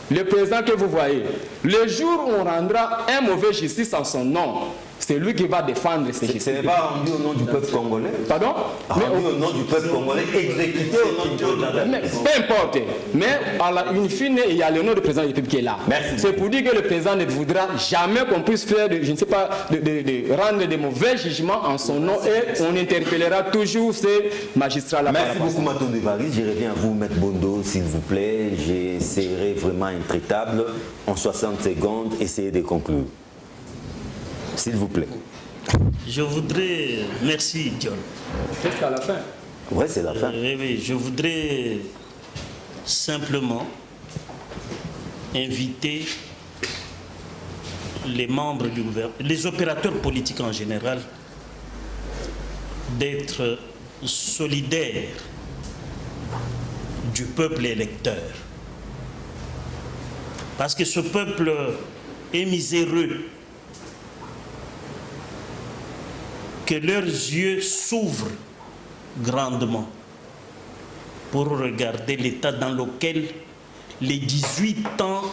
le président que vous voyez, le jour où on rendra un mauvais justice en son nom, c'est lui qui va défendre ces justices. Ce n'est pas rendu au nom du peuple congolais. Pardon? Rendu au nom du peuple congolais, exécuté au nom du peuple. Mais, peu importe. Mais in fine, il y a le nom du président de la République qui est là. C'est pour dire que le président ne voudra jamais qu'on puisse faire, je ne sais pas, de rendre des mauvais jugements en son nom, et on interpellera toujours ces magistrats-là. Merci beaucoup, Matondo Évariste. Je reviens à vous, Maître Bondo, s'il vous plaît. J'essaierai vraiment intraitable, en 60 secondes, essayez de conclure. S'il vous plaît. Je voudrais... Merci, Dion. Jusqu'à la fin. Oui, c'est la fin. Oui, je voudrais simplement inviter les membres du gouvernement, les opérateurs politiques en général, d'être solidaires du peuple électeur. Parce que ce peuple est miséreux. Que leurs yeux s'ouvrent grandement pour regarder l'état dans lequel les 18 ans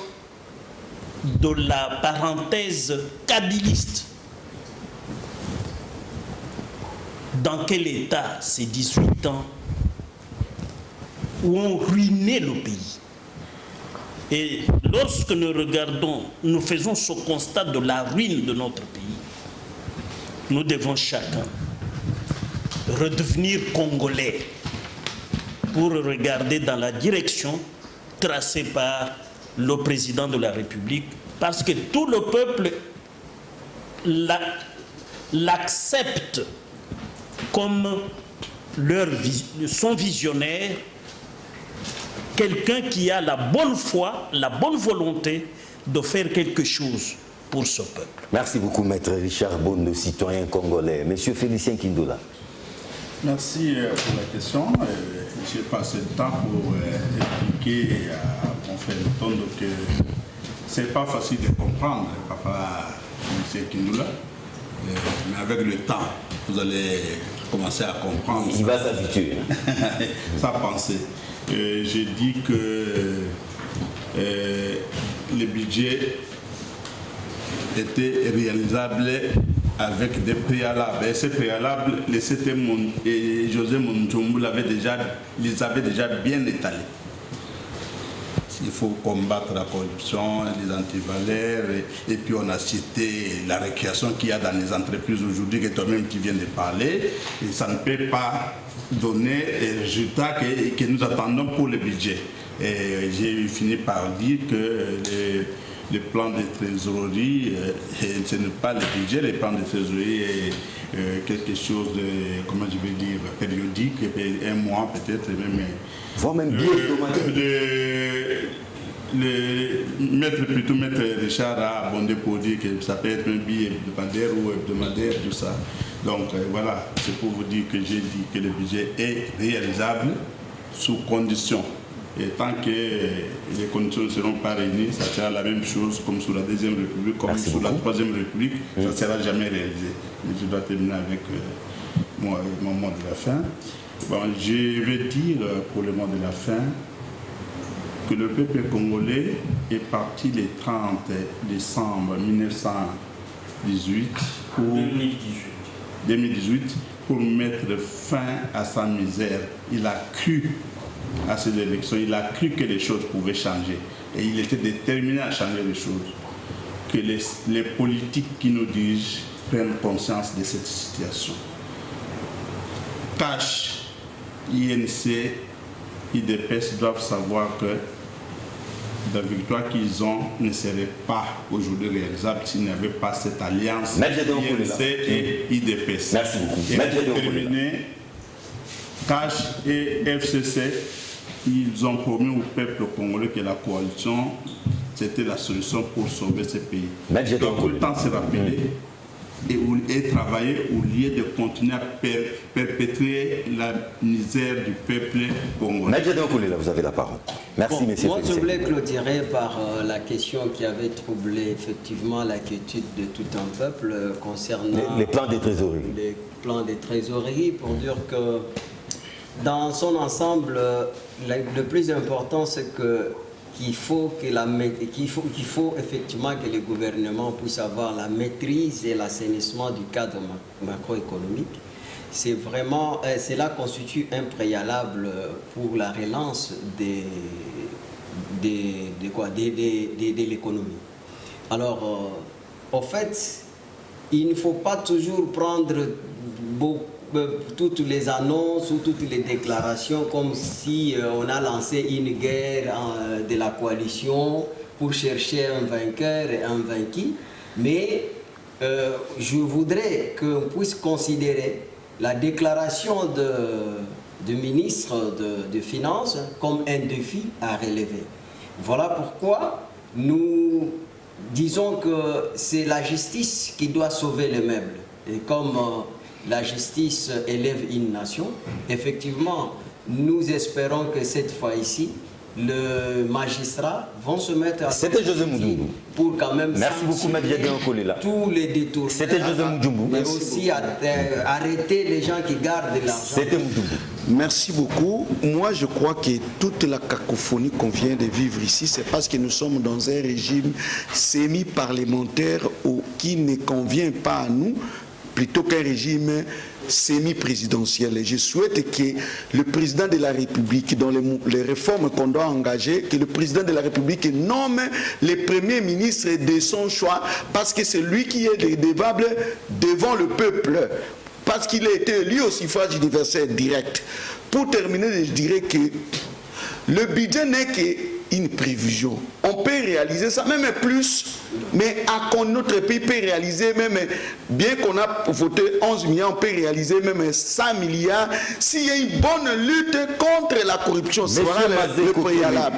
de la parenthèse kabiliste, dans quel état ces 18 ans où ont ruiné le pays. Et lorsque nous regardons, nous faisons ce constat de la ruine de notre pays, nous devons chacun redevenir congolais pour regarder dans la direction tracée par le président de la République, parce que tout le peuple l'accepte comme son visionnaire, quelqu'un qui a la bonne foi, la bonne volonté de faire quelque chose pour ce peuple. Merci beaucoup, Maître Richard Bondo, citoyen congolais. Monsieur Félicien Kindoula. Merci pour la question. J'ai passé le temps pour expliquer à mon frère Tondo que ce n'est pas facile de comprendre, papa M. Kindoula. Mais avec le temps, vous allez commencer à comprendre. Il va s'habituer. Sa pensée. J'ai dit que le budget était réalisable avec des préalables. Et ces préalables, et José Monjumbu les avait déjà bien étalés. Il faut combattre la corruption, les antivaleurs, et puis on a cité la récréation qu'il y a dans les entreprises aujourd'hui, que toi-même tu viens de parler, et ça ne peut pas donner les résultats que nous attendons pour le budget. Et j'ai fini par dire que le plan de trésorerie, ce n'est pas le budget, le plan de trésorerie est quelque chose de, comment je vais dire, périodique, un mois peut-être, même. Voire même bien Maître Richard a abondé pour dire que ça peut être un billet hebdomadaire ou hebdomadaire, tout ça. Donc voilà, c'est pour vous dire que j'ai dit que le budget est réalisable sous conditions. Et tant que les conditions ne seront pas réunies, ça sera la même chose comme sous la Deuxième République, comme sous la Troisième République, ça ne sera jamais réalisé. Mais je dois terminer avec mon mot de la fin. Bon, je vais dire pour le mot de la fin que le peuple congolais est parti le 30 décembre 2018 pour mettre fin à sa misère. Il a cru à ces élections, il a cru que les choses pouvaient changer et il était déterminé à changer les choses. Que les politiques qui nous dirigent prennent conscience de cette situation. Tâche, INC, IDPS doivent savoir que la victoire qu'ils ont ne serait pas aujourd'hui réalisable s'il n'y avait pas cette alliance INC et IDPS. Merci beaucoup. Et pour terminer, Cash et FCC, ils ont promis au peuple congolais que la coalition, c'était la solution pour sauver ce pays. Donc, tout le temps se rappeler et travailler au lieu de continuer à perpétrer la misère du peuple congolais. Maître Koulila, vous avez la parole. Merci, monsieur Moi, je Félicien. voulais clôturer par la question qui avait troublé effectivement l'inquiétude de tout un peuple concernant Les plans des trésoreries. les plans des trésoreries, pour dire que dans son ensemble, le plus important, c'est qu'il faut effectivement que les gouvernements puissent avoir la maîtrise et l'assainissement du cadre macroéconomique. C'est vraiment, cela constitue un préalable pour la relance de l'économie. Alors, en fait, il ne faut pas toujours prendre toutes les annonces ou toutes les déclarations comme si on a lancé une guerre de la coalition pour chercher un vainqueur et un vaincu. Mais je voudrais qu'on puisse considérer la déclaration du ministre des Finances comme un défi à relever. Voilà pourquoi nous disons que c'est la justice qui doit sauver les meubles. Et comme la justice élève une nation, effectivement, nous espérons que cette fois-ci, les magistrats vont se mettre à C'était José Moudjoumbu. pour quand même Merci beaucoup, Maître Gédéon Kolela. tous les détours. C'était José Moudjoumbu. Mais aussi arrêter les gens qui gardent l'argent. C'était Moudjoumbu. Merci beaucoup. Moi, je crois que toute la cacophonie qu'on vient de vivre ici, c'est parce que nous sommes dans un régime semi-parlementaire qui ne convient pas à nous, plutôt qu'un régime semi-présidentiel. Et je souhaite que le président de la République, dans les réformes qu'on doit engager, que le président de la République nomme les premiers ministres de son choix, parce que c'est lui qui est dédevable devant le peuple, parce qu'il a été élu au suffrage universel direct. Pour terminer, je dirais que le budget n'est qu'une prévision. On peut réaliser ça, même plus, mais notre pays peut réaliser même, bien qu'on a voté 11 milliards, on peut réaliser même 100 milliards s'il y a une bonne lutte contre la corruption. C'est voilà le préalable.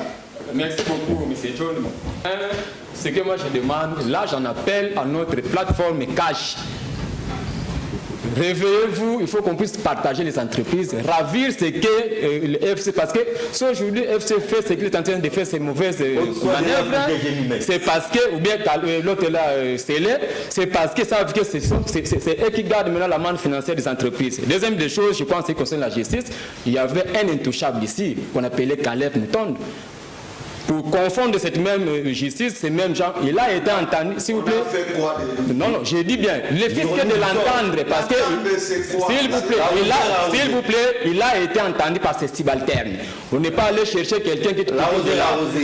Merci beaucoup, M. John. Ce que moi je demande, là j'en appelle à notre plateforme Cash. Réveillez-vous, il faut qu'on puisse partager les entreprises, ravir ce que le FC, parce que si aujourd'hui le FC fait ce qu'il est en train de faire, ces mauvaises manœuvres, c'est parce que, ou bien l'autre là, c'est parce qu'ils savent que c'est eux qui gardent maintenant la manne financière des entreprises. Deuxième des choses, je pense, qui concerne la justice, il y avait un intouchable ici, qu'on appelait Caleb Nton. Pour confondre cette même justice, ces mêmes gens, il a été entendu, s'il vous plaît. Non, non, je dis bien, le fisc de l'entendre, parce que, s'il vous plaît, il a été entendu par ses subalternes. On n'est pas allé chercher quelqu'un qui est là.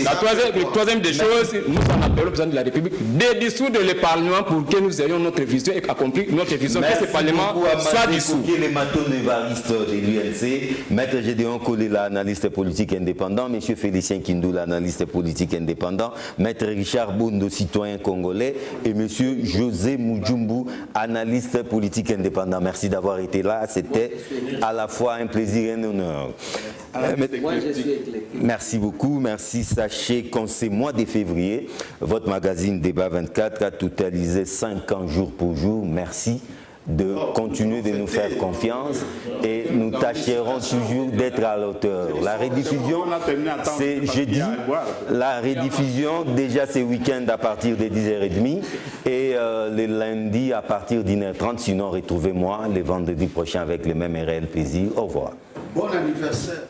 La troisième des choses, nous en appelons au président de la République de dissoudre le Parlement pour que nous ayons notre vision et accomplir notre vision, que ce Parlement soit dissous. Les matons névaristes de l'UNC, Maître Gédéon Kolela, analyste politique indépendant, M. Félicien Kindou, l'analyste politique indépendant, Maître Richard Bondo, citoyen congolais, et M. José Moudjoumbu, analyste politique indépendant. Merci d'avoir été là. C'était à la fois un plaisir et un honneur. Moi, je suis éclectique. Merci beaucoup. Merci. Sachez qu'en ce mois de février, votre magazine Débat 24 a totalisé 50 jours pour jour. Merci de continuer de nous faire confiance et nous tâcherons toujours d'être à la hauteur. La rediffusion, c'est jeudi. La rediffusion, déjà c'est week-end à partir de 10h30 et le lundi à partir d'1h30. Sinon, retrouvez-moi le vendredi prochain avec le même réel plaisir. Au revoir. Bon anniversaire.